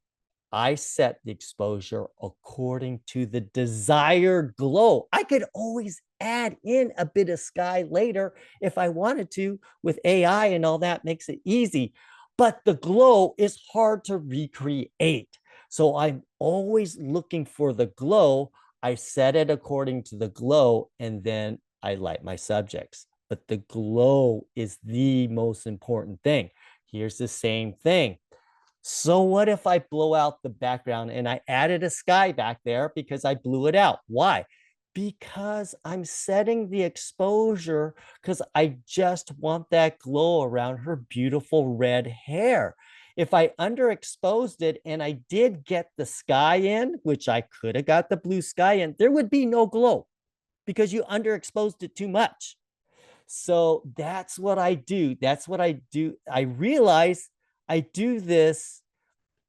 I set the exposure according to the desired glow. I could always add in a bit of sky later if I wanted to. With AI and all that makes it easy, but the glow is hard to recreate. So I'm always looking for the glow. I set it according to the glow, and then I light my subjects. But the glow is the most important thing. Here's the same thing. So what if I blow out the background and I added a sky back there because I blew it out? Why? Because I'm setting the exposure because I just want that glow around her beautiful red hair. If I underexposed it and I did get the sky in, which I could have got the blue sky in, there would be no glow because you underexposed it too much. So that's what I do. That's what I do. I realize I do this.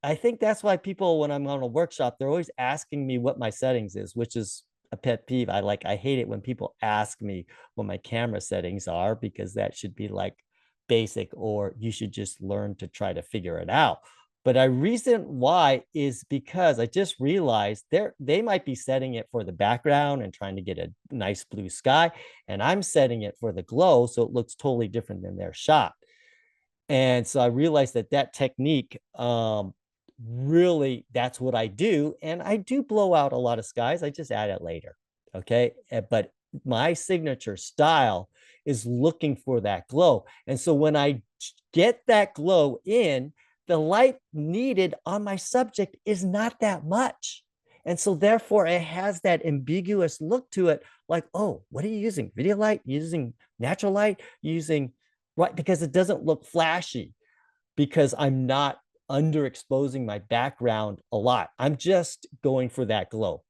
I think that's why people, when I'm on a workshop, they're always asking me what my settings is, which is a pet peeve. I hate it when people ask me what my camera settings are, because that should be like basic, or you should just learn to try to figure it out. But a reason why is because I just realized they might be setting it for the background and trying to get a nice blue sky, and I'm setting it for the glow, so it looks totally different than their shot. And so I realized that technique, really, that's what I do. And I do blow out a lot of skies. I just add it later. Okay. But my signature style is looking for that glow. And so when I get that glow in, the light needed on my subject is not that much. And so therefore it has that ambiguous look to it. Like, oh, what are you using? Video light? Using natural light? Using, right? Because it doesn't look flashy, because I'm not underexposing my background a lot. I'm just going for that glow.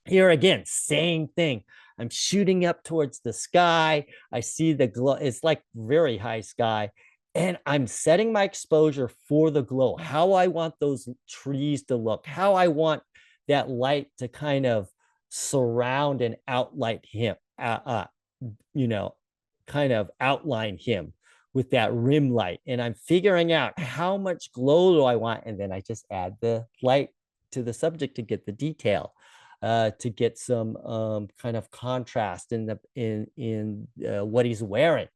Here again, same thing. I'm shooting up towards the sky. I see the glow. It's like very high sky. And I'm setting my exposure for the glow, how I want those trees to look, how I want that light to kind of surround and outlight him, kind of outline him with that rim light. And I'm figuring out how much glow do I want. And then I just add the light to the subject to get the detail, to get some kind of contrast in what he's wearing.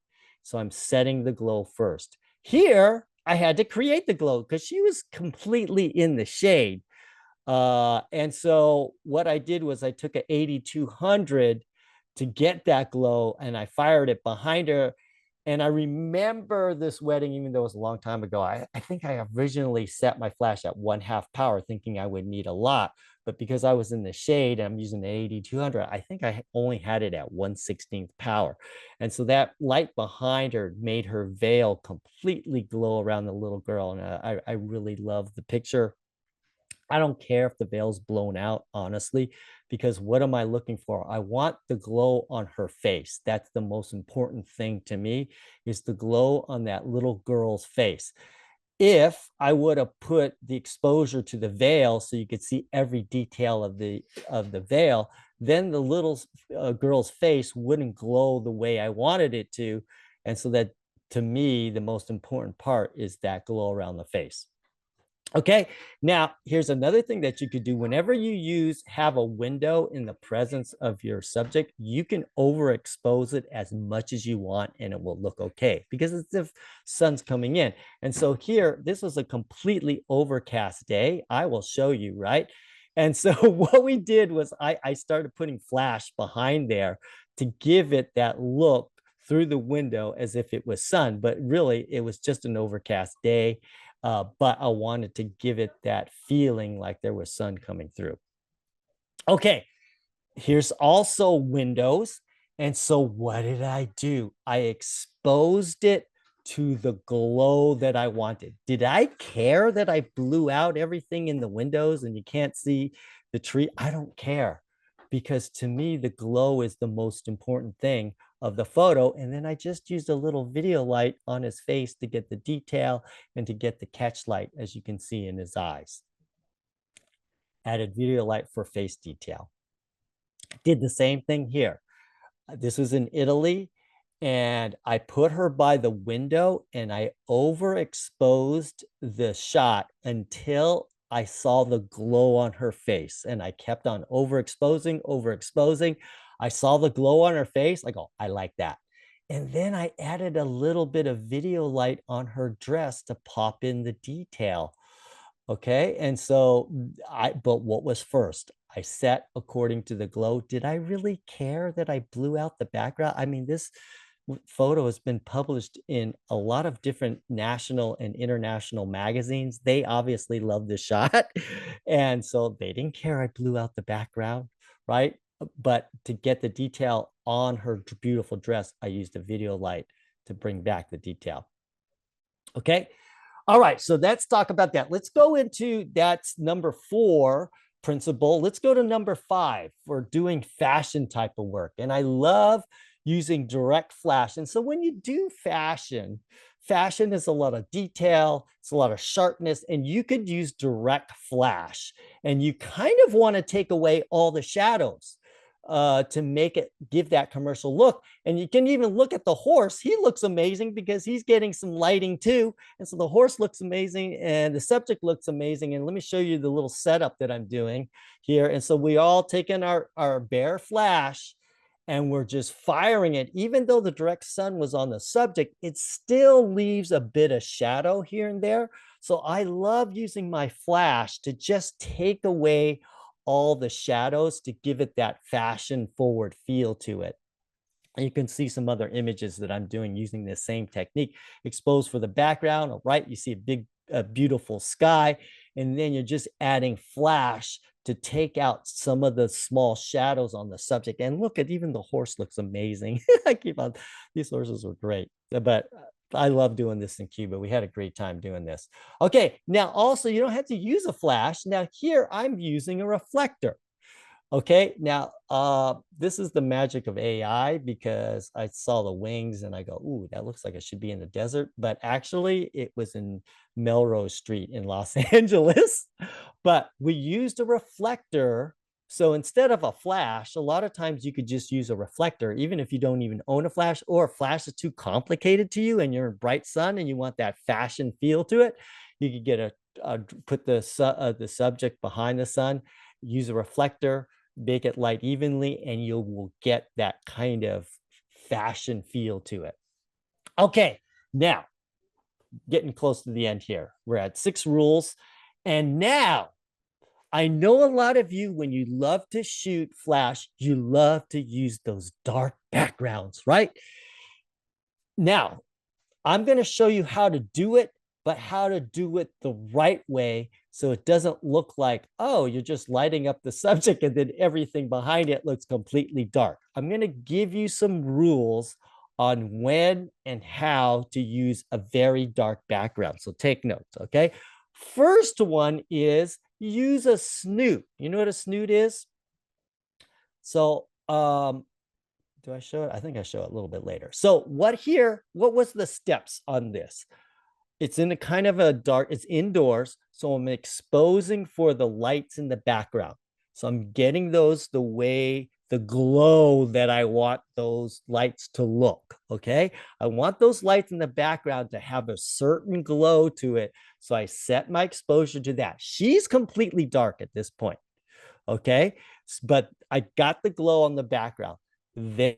So I'm setting the glow first. Here, I had to create the glow because she was completely in the shade. And so what I did was I took an 8200 to get that glow, and I fired it behind her. And I remember this wedding, even though it was a long time ago, I think I originally set my flash at 1/2 power, thinking I would need a lot. But because I was in the shade, I'm using the 8200, I think I only had it at 1/16 power. And so that light behind her made her veil completely glow around the little girl. And I really love the picture. I don't care if the veil's blown out, honestly, because what am I looking for? I want the glow on her face. That's the most important thing to me, is the glow on that little girl's face. If I would have put the exposure to the veil so you could see every detail of the veil, then the little girl's face wouldn't glow the way I wanted it to. And so that, to me, the most important part is that glow around the face. Okay, now here's another thing that you could do. Whenever you have a window in the presence of your subject, you can overexpose it as much as you want and it will look okay, because it's if sun's coming in. And so here, this was a completely overcast day. I will show you, right? And so what we did was I started putting flash behind there to give it that look through the window as if it was sun, but really it was just an overcast day. but I wanted to give it that feeling like there was sun coming through. Okay, here's also windows. And so what did I do? I exposed it to the glow that I wanted. Did I care that I blew out everything in the windows and you can't see the tree? I don't care, because to me, the glow is the most important thing of the photo. And then I just used a little video light on his face to get the detail and to get the catch light, as you can see in his eyes. Added video light for face detail. Did the same thing here. This was in Italy, and I put her by the window and I overexposed the shot until I saw the glow on her face. And I kept on overexposing, overexposing. I saw the glow on her face. I go, I like that. And then I added a little bit of video light on her dress to pop in the detail. Okay. And so but what was first? I set according to the glow. Did I really care that I blew out the background? I mean, this photo has been published in a lot of different national and international magazines. They obviously love the shot. And so they didn't care I blew out the background, right? But to get the detail on her beautiful dress, I used a video light to bring back the detail. Okay. All right, so let's talk about that. Let's go into, that's number 4 principle. Let's go to number 5 for doing fashion type of work. And I love using direct flash. And so when you do fashion, fashion is a lot of detail, it's a lot of sharpness, and you could use direct flash. And you kind of want to take away all the shadows to make it give that commercial look. And you can even look at the horse. He looks amazing because he's getting some lighting too. And so the horse looks amazing and the subject looks amazing. And let me show you the little setup that I'm doing here. And so we all taken our bare flash and we're just firing it. Even though the direct sun was on the subject, it still leaves a bit of shadow here and there. So I love using my flash to just take away all the shadows to give it that fashion forward feel to it. And you can see some other images that I'm doing using this same technique. Exposed for the background, right? You see a big, beautiful sky, and then you're just adding flash to take out some of the small shadows on the subject. And look at, even the horse looks amazing. I keep on, these horses were great, but I love doing this in Cuba. We had a great time doing this. Okay, now also you don't have to use a flash. Now here I'm using a reflector. Okay, now this is the magic of AI, because I saw the wings and I go, ooh, that looks like it should be in the desert. But actually it was in Melrose Street in Los Angeles. But we used a reflector. So instead of a flash, a lot of times you could just use a reflector, even if you don't even own a flash, or a flash is too complicated to you and you're in bright sun and you want that fashion feel to it. You could get put the subject behind the sun, use a reflector, make it light evenly, and you will get that kind of fashion feel to it. Okay, now getting close to the end here. We're at 6 rules. And now I know a lot of you, when you love to shoot flash, you love to use those dark backgrounds, right? Now, I'm going to show you how to do it, but how to do it the right way, so it doesn't look like, oh, you're just lighting up the subject and then everything behind it looks completely dark. I'm going to give you some rules on when and how to use a very dark background. So take notes, okay? First one is use a snoot. You know what a snoot is? So do I show it? I think I show it a little bit later. So what was the steps on this? It's in a kind of a dark, it's indoors. So I'm exposing for the lights in the background. So I'm getting those the way, the glow that I want those lights to look. Okay. I want those lights in the background to have a certain glow to it. So I set my exposure to that. She's completely dark at this point. Okay. But I got the glow on the background. Then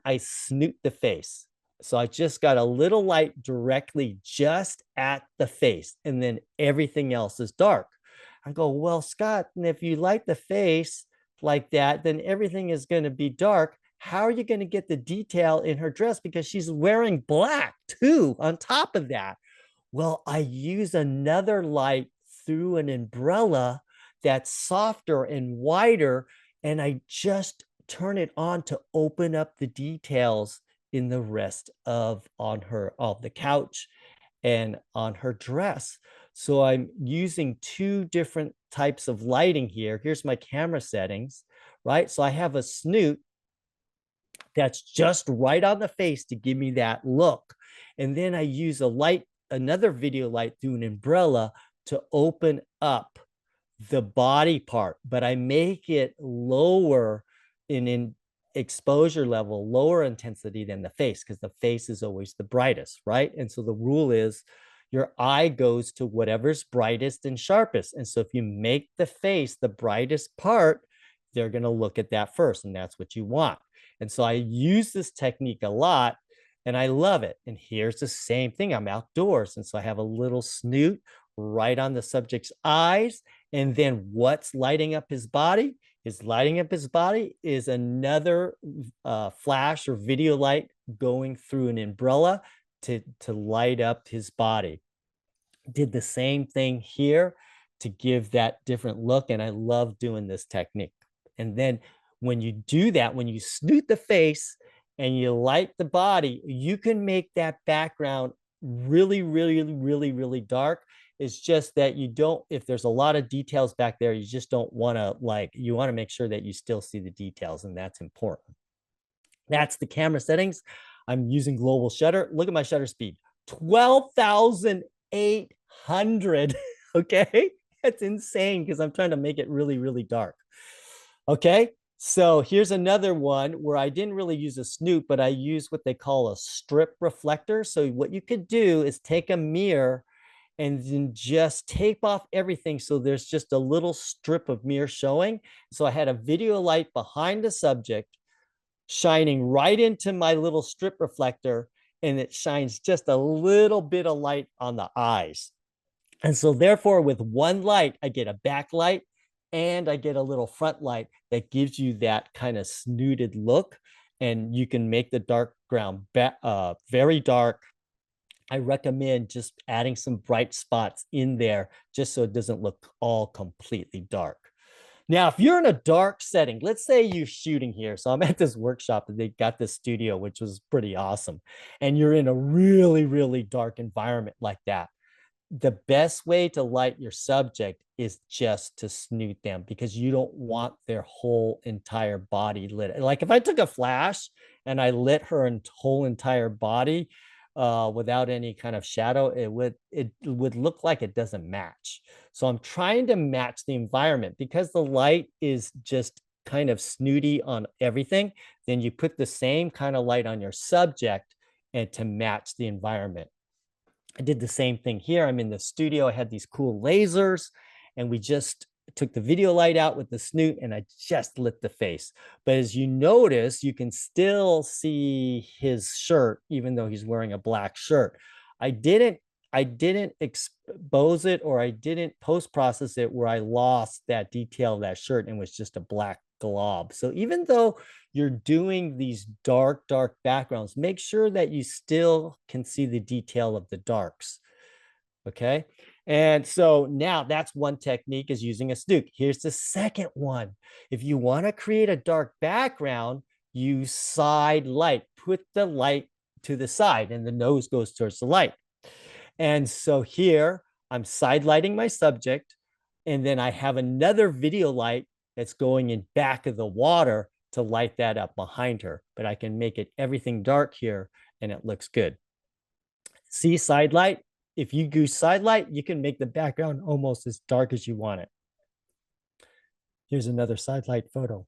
I snoot the face. So I just got a little light directly just at the face, and then everything else is dark. I go, well, Scott, and if you light the face like that, then everything is going to be dark. How are you going to get the detail in her dress? Because she's wearing black too on top of that. Well, I use another light through an umbrella that's softer and wider, and I just turn it on to open up the details in the rest of on her of the couch and on her dress. So I'm using two different types of lighting here. Here's my camera settings, right? So I have a snoot that's just right on the face to give me that look. And then I use a light, another video light through an umbrella to open up the body part, but I make it lower in exposure level, lower intensity than the face, because the face is always the brightest, right? And so the rule is your eye goes to whatever's brightest and sharpest. And so if you make the face the brightest part, they're going to look at that first, and that's what you want. And so I use this technique a lot and I love it. And here's the same thing. I'm outdoors. And so I have a little snoot right on the subject's eyes. And then what's lighting up his body? Is lighting up his body is another flash or video light going through an umbrella to light up his body. Did the same thing here to give that different look. And I love doing this technique. And then when you do that, when you snoot the face and you light the body, you can make that background really, really, really, really dark. It's just that you don't, if there's a lot of details back there, you just don't want to like, you want to make sure that you still see the details, and that's important. That's the camera settings. I'm using global shutter. Look at my shutter speed, 12,800. Okay. That's insane because I'm trying to make it really, really dark. Okay. So here's another one where I didn't really use a snoot, but I use what they call a strip reflector. So what you could do is take a mirror and then just tape off everything. So there's just a little strip of mirror showing. So I had a video light behind the subject shining right into my little strip reflector, and it shines just a little bit of light on the eyes. And so therefore with one light, I get a backlight and I get a little front light that gives you that kind of snooted look. And you can make the dark ground very dark. I recommend just adding some bright spots in there just so it doesn't look all completely dark. Now, if you're in a dark setting, let's say you're shooting here. So I'm at this workshop and they got this studio, which was pretty awesome. And you're in a really, really dark environment like that. The best way to light your subject is just to snoot them, because you don't want their whole entire body lit. Like if I took a flash and I lit her whole entire body without any kind of shadow, it would look like it doesn't match. So I'm trying to match the environment, because the light is just kind of snooty on everything. Then you put the same kind of light on your subject and to match the environment. I did the same thing here. I'm in the studio. I had these cool lasers, and we just took the video light out with the snoot and I just lit the face. But as you notice, you can still see his shirt, even though he's wearing a black shirt. I didn't expose it, or I didn't post process it where I lost that detail of that shirt and was just a black glob. So even though you're doing these dark backgrounds, make sure that you still can see the detail of the darks. Okay. And so now that's one technique, is using a snoot. Here's the second one. If you want to create a dark background, use side light. Put the light to the side and the nose goes towards the light. And so here I'm side lighting my subject, and then I have another video light that's going in back of the water to light that up behind her. But I can make it everything dark here and it looks good. See, side light. If you do side light, you can make the background almost as dark as you want it. Here's another side light photo.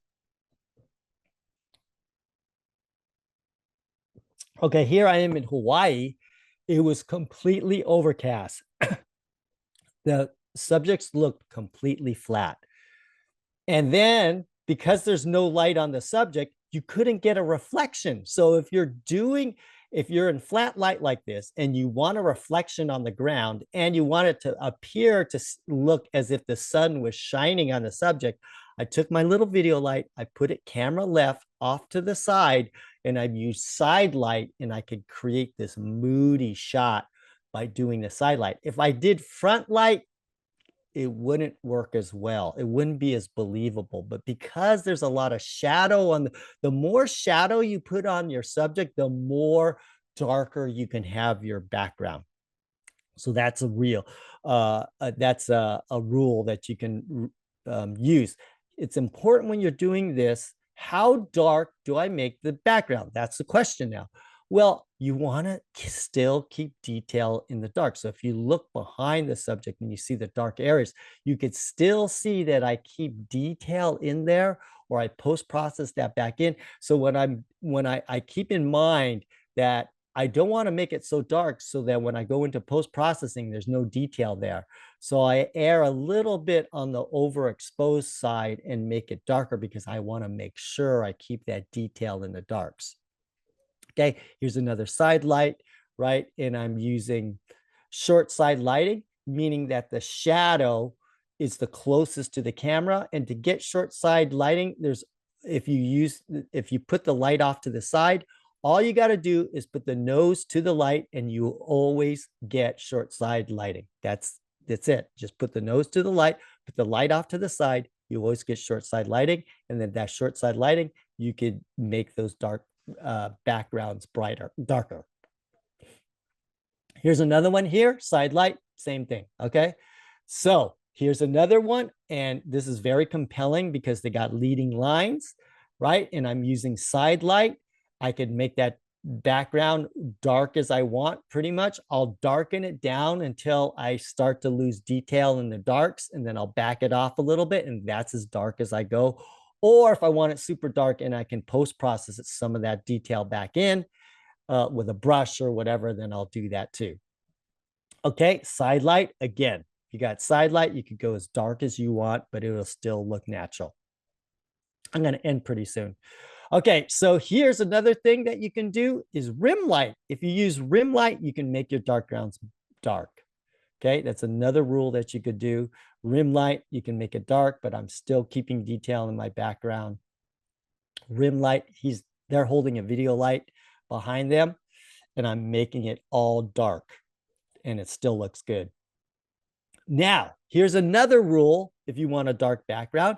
Okay, here I am in Hawaii. It was completely overcast. The subjects looked completely flat. And then because there's no light on the subject, you couldn't get a reflection. So if you're in flat light like this and you want a reflection on the ground and you want it to appear to look as if the sun was shining on the subject, I took my little video light, I put it camera left off to the side, and I used side light, and I could create this moody shot by doing the side light. If I did front light, it wouldn't work as well. It wouldn't be as believable. But because there's a lot of shadow on the more shadow you put on your subject, the more darker you can have your background. So that's a real, that's a rule that you can use. It's important when you're doing this, how dark do I make the background? That's the question now. Well, you want to still keep detail in the dark. So if you look behind the subject and you see the dark areas, you could still see that I keep detail in there, or I post-process that back in. So when I keep in mind that I don't want to make it so dark so that when I go into post-processing, there's no detail there. So I err a little bit on the overexposed side and make it darker because I want to make sure I keep that detail in the darks. Okay, here's another side light, right? And I'm using short side lighting, meaning that the shadow is the closest to the camera. And to get short side lighting, if you put the light off to the side, all you got to do is put the nose to the light and you always get short side lighting. That's it. Just put the nose to the light, put the light off to the side. You always get short side lighting. And then that short side lighting, you could make those dark backgrounds darker. Here's another one here, side light, same thing. Okay. So here's another one. And this is very compelling because they got leading lines, right? And I'm using side light. I could make that background dark as I want, pretty much. I'll darken it down until I start to lose detail in the darks, and then I'll back it off a little bit, and that's as dark as I go. Or if I want it super dark and I can post-process it, some of that detail back in with a brush or whatever, then I'll do that too. Okay, side light, again, you got side light, you could go as dark as you want, but it will still look natural. I'm going to end pretty soon. Okay, so here's another thing that you can do is rim light. If you use rim light, you can make your dark grounds dark. Okay, that's another rule that you could do. Rim light, you can make it dark, but I'm still keeping detail in my background. Rim light, they're holding a video light behind them, and I'm making it all dark, and it still looks good. Now, here's another rule if you want a dark background.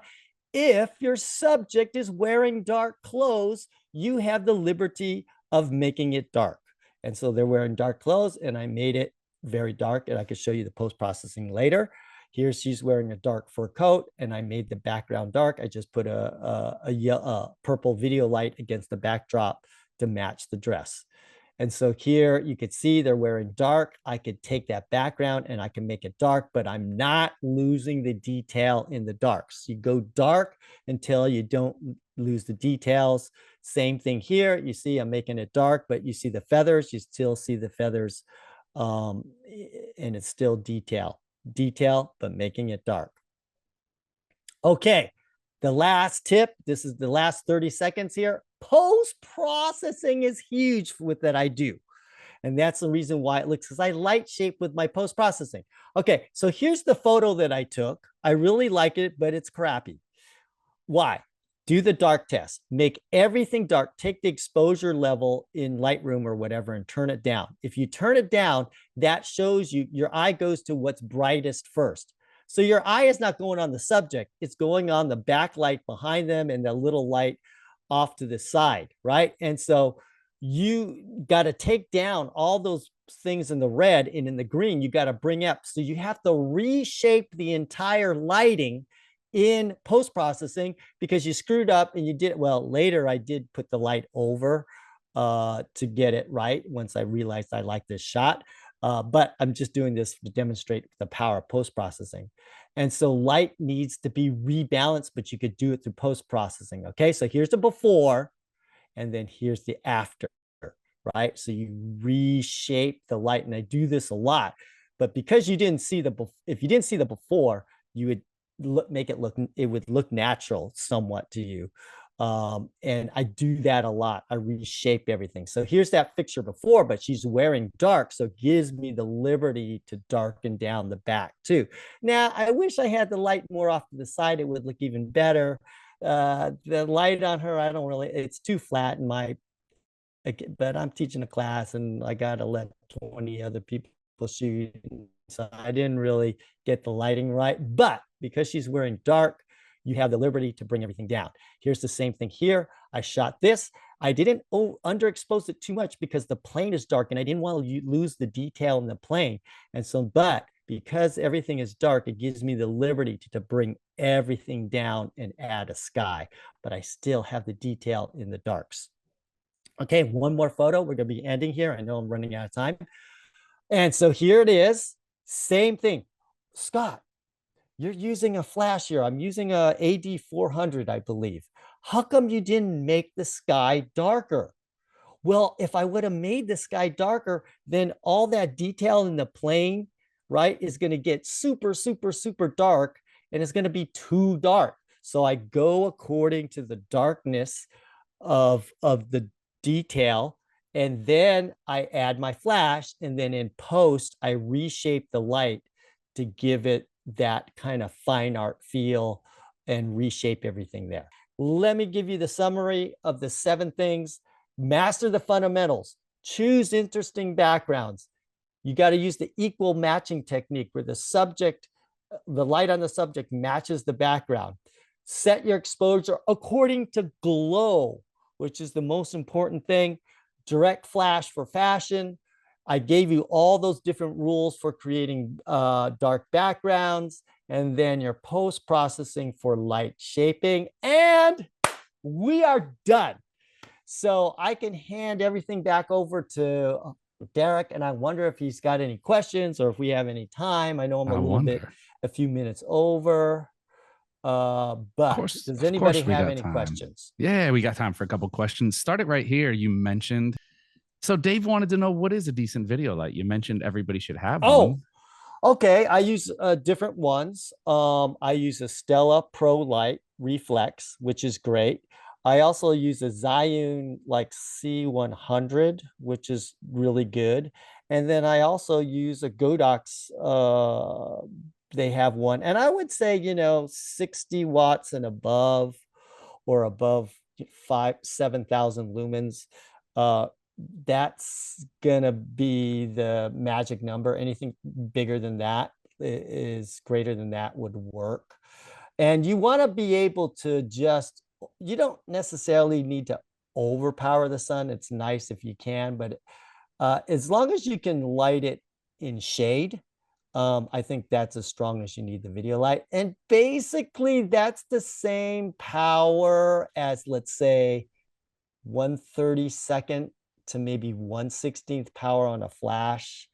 If your subject is wearing dark clothes, you have the liberty of making it dark. And so they're wearing dark clothes, and I made it very dark, and I could show you the post-processing later. Here she's wearing a dark fur coat, and I made the background dark. I just put a purple video light against the backdrop to match the dress. And so here you could see they're wearing dark. I could take that background and I can make it dark, but I'm not losing the detail in the darks. You go dark until you don't lose the details. Same thing here. You see I'm making it dark, but you see the feathers. You still see the feathers, and it's still detail, but making it dark. Okay, the last tip. This is the last 30 seconds here. Post-processing is huge with that I do. And that's the reason why it looks, because I light shape with my post-processing. Okay, so here's the photo that I took. I really like it, but it's crappy. Why? Do the dark test. Make everything dark. Take the exposure level in Lightroom or whatever and turn it down. If you turn it down, that shows you your eye goes to what's brightest first. So your eye is not going on the subject. It's going on the backlight behind them and the little light off to the side, right? And so you got to take down all those things in the red, and in the green, you got to bring up. So you have to reshape the entire lighting in post-processing because you screwed up and you did, well, later I did put the light over to get it right once I realized I liked this shot. But I'm just doing this to demonstrate the power of post-processing. And so light needs to be rebalanced, but you could do it through post-processing. Okay, so here's the before, and then here's the after, right? So you reshape the light, and I do this a lot. But because you didn't see if you didn't see the before, you would it would look natural somewhat to you. And I do that a lot. I reshape everything. So here's that picture before, but she's wearing dark, so it gives me the liberty to darken down the back too. Now, I wish I had the light more off to the side. It would look even better. The light on her, it's too flat in my, but I'm teaching a class and I got to let 20 other people shoot. So I didn't really get the lighting right, but because she's wearing dark, you have the liberty to bring everything down. Here's the same thing here. I shot this. I didn't underexpose it too much because the plane is dark and I didn't want to lose the detail in the plane. And so, but because everything is dark, it gives me the liberty to bring everything down and add a sky, but I still have the detail in the darks. Okay, one more photo. We're going to be ending here. I know I'm running out of time. And so here it is. Same thing. Scott, you're using a flash here. I'm using a AD 400, I believe. How come you didn't make the sky darker? Well, if I would have made the sky darker, then all that detail in the plane, right, is going to get super, super, super dark, and it's going to be too dark. So I go according to the darkness of the detail, and then I add my flash, and then in post, I reshape the light to give it that kind of fine art feel and reshape everything there. Let me give you the summary of the 7 things. Master the fundamentals, choose interesting backgrounds. You got to use the equal matching technique where the light on the subject matches the background. Set your exposure according to glow, which is the most important thing. Direct flash for fashion. I gave you all those different rules for creating dark backgrounds, and then your post-processing for light shaping, and we are done. So I can hand everything back over to Derek, and I wonder if he's got any questions or if we have any time. I know I'm a few minutes over. But does anybody have any questions? Yeah, we got time for a couple questions. Start it right here. You mentioned, so Dave wanted to know, what is a decent video light? You mentioned everybody should have one. Okay. I use different ones. I use a Stella Pro Light Reflex, which is great. I also use a Zhiyun like C100, which is really good. And then I also use a Godox. They have one, and I would say, 60 watts and above, or above 7,000 lumens. That's gonna be the magic number. Anything bigger than that is greater than that would work. And you want to be able to you don't necessarily need to overpower the sun. It's nice if you can, but as long as you can light it in shade, I think that's as strong as you need the video light. And basically that's the same power as, let's say, 1/32 to maybe 1/16 power on a flash.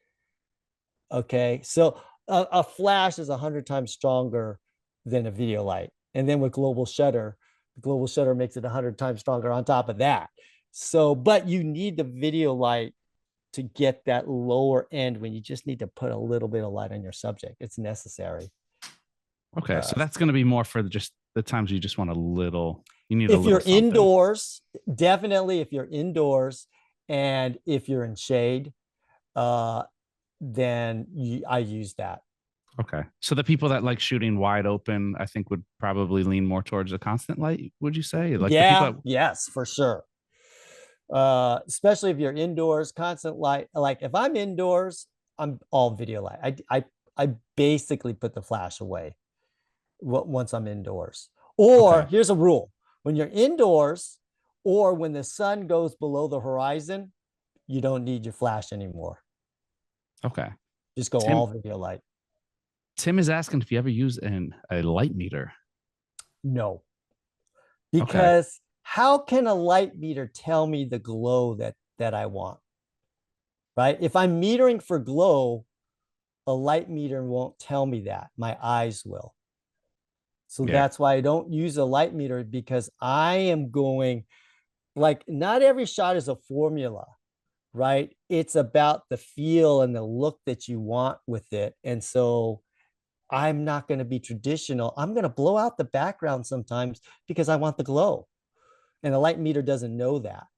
Okay, so a flash is 100 times stronger than a video light. And then with global shutter, the global shutter makes it 100 times stronger on top of that. So, but you need the video light to get that lower end when you just need to put a little bit of light on your subject. It's necessary. Okay, so that's going to be more for just the times you just want a little. You need if you're indoors, definitely. If you're indoors, and if you're in shade, then I use that. Okay, so the people that like shooting wide open, I think, would probably lean more towards a constant light. Would you say? Like, yeah, yes, for sure. Especially if you're indoors, constant light. Like if I'm indoors, I'm all video light. I basically put the flash away once I'm indoors. Or here's a rule: when you're indoors, or when the sun goes below the horizon, you don't need your flash anymore. Okay, just go all video light. Tim is asking if you ever use a light meter. No, because how can a light meter tell me the glow that I want? Right? If I'm metering for glow, a light meter won't tell me that. My eyes will. So that's why I don't use a light meter, because I am going, like, not every shot is a formula, right? It's about the feel and the look that you want with it. And so I'm not going to be traditional. I'm going to blow out the background sometimes because I want the glow. And the light meter doesn't know that.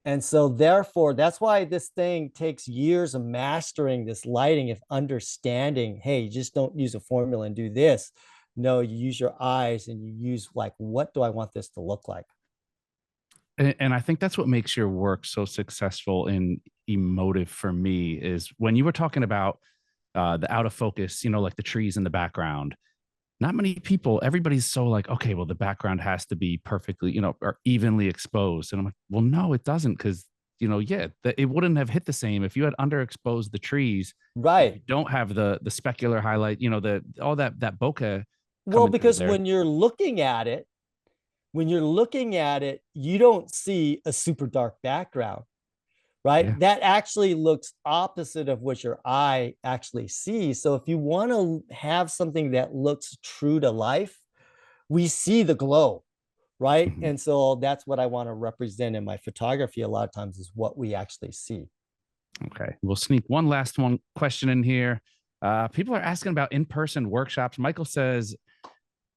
And so therefore, that's why this thing takes years of mastering this lighting, of understanding, hey, you just don't use a formula and do this. No, you use your eyes and you use, like, what do I want this to look like? And I think that's what makes your work so successful and emotive for me is when you were talking about the out of focus, like the trees in the background. Not many people, everybody's so like, okay, well, the background has to be perfectly, or evenly exposed. And I'm like, well, no, it doesn't. Cause, yeah, it wouldn't have hit the same if you had underexposed the trees and you Right. don't have the specular highlight, the all that bokeh Well, coming through because there. when you're looking at it, you don't see a super dark background, right? Yeah. That actually looks opposite of what your eye actually sees. So if you want to have something that looks true to life, we see the glow, right? Mhm. And so that's what I want to represent in my photography a lot of times is what we actually see. Okay. We'll sneak one last one question in here. People are asking about in-person workshops. Michael says,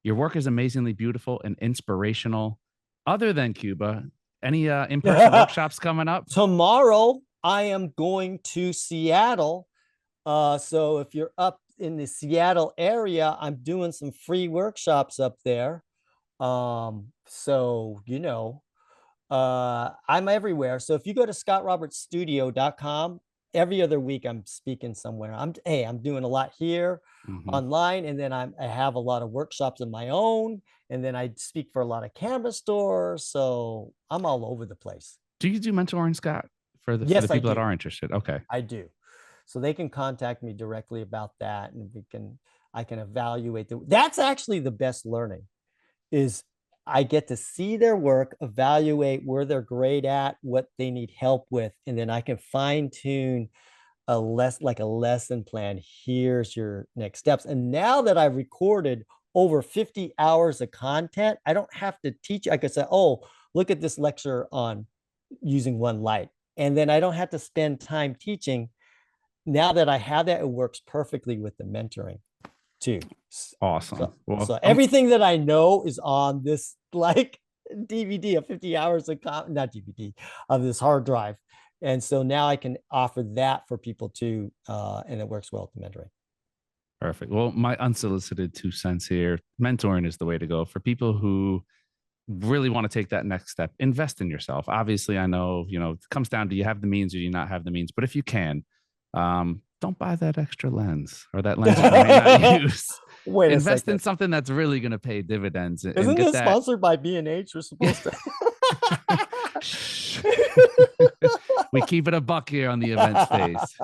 your work is amazingly beautiful and inspirational. Other than Cuba, any in-person workshops coming up? Tomorrow, I am going to Seattle. So if you're up in the Seattle area, I'm doing some free workshops up there. So I'm everywhere. So if you go to scottrobertstudio.com, every other week I'm speaking somewhere. I'm doing a lot here Mhm. online, and then I have a lot of workshops of my own, and then I speak for a lot of camera stores. So I'm all over the place. Do you do mentoring, Scott, for the Yes, I people that do. are interested? Okay. I do. So they can contact me directly about that, and I can evaluate that's actually the best learning is I get to see their work, evaluate where they're great at, what they need help with, and then I can fine tune a lesson plan. Here's your next steps. And now that I've recorded over 50 hours of content, I don't have to teach. I could say, oh, look at this lecture on using one light. And then I don't have to spend time teaching. Now that I have that, it works perfectly with the mentoring too. Awesome. So Well, everything that I know is on this like DVD of 50 hours of not DVD of this hard drive. And so now I can offer that for people too. And it works well with the mentoring. perfect. Well, my unsolicited 2 cents here, mentoring is the way to go for people who really want to take that next step. Invest in yourself. Obviously, I know, it comes down to you have the means or you not have the means, but if you can, don't buy that extra lens or that lens that you may not use. Wait a Invest in second. something that's really going to pay dividends and Isn't get this that. sponsored by B&H? We're supposed to. We keep it a buck here on the event space.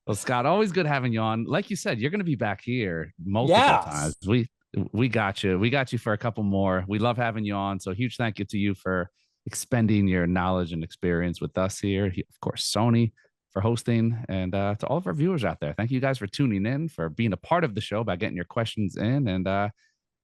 Well, Scott, always good having you on. Like you said, you're going to be back here multiple times. Yes. We got you. We got you for a couple more. We love having you on. So huge thank you to you for expending your knowledge and experience with us here. Of course, Sony for hosting, and to all of our viewers out there. Thank you guys for tuning in, for being a part of the show by getting your questions in. And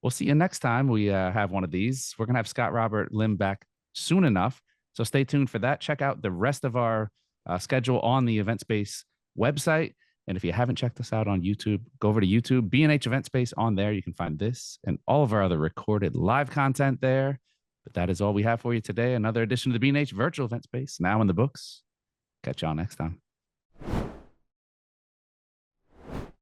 we'll see you next time we have one of these. We're going to have Scott Robert Lim back soon enough. So stay tuned for that. Check out the rest of our schedule on the Event Space website. And if you haven't checked us out on YouTube, go over to YouTube, B&H Event Space on there. You can find this and all of our other recorded live content there. But that is all we have for you today. Another edition of the B&H Virtual Event Space now in the books. Catch y'all next time.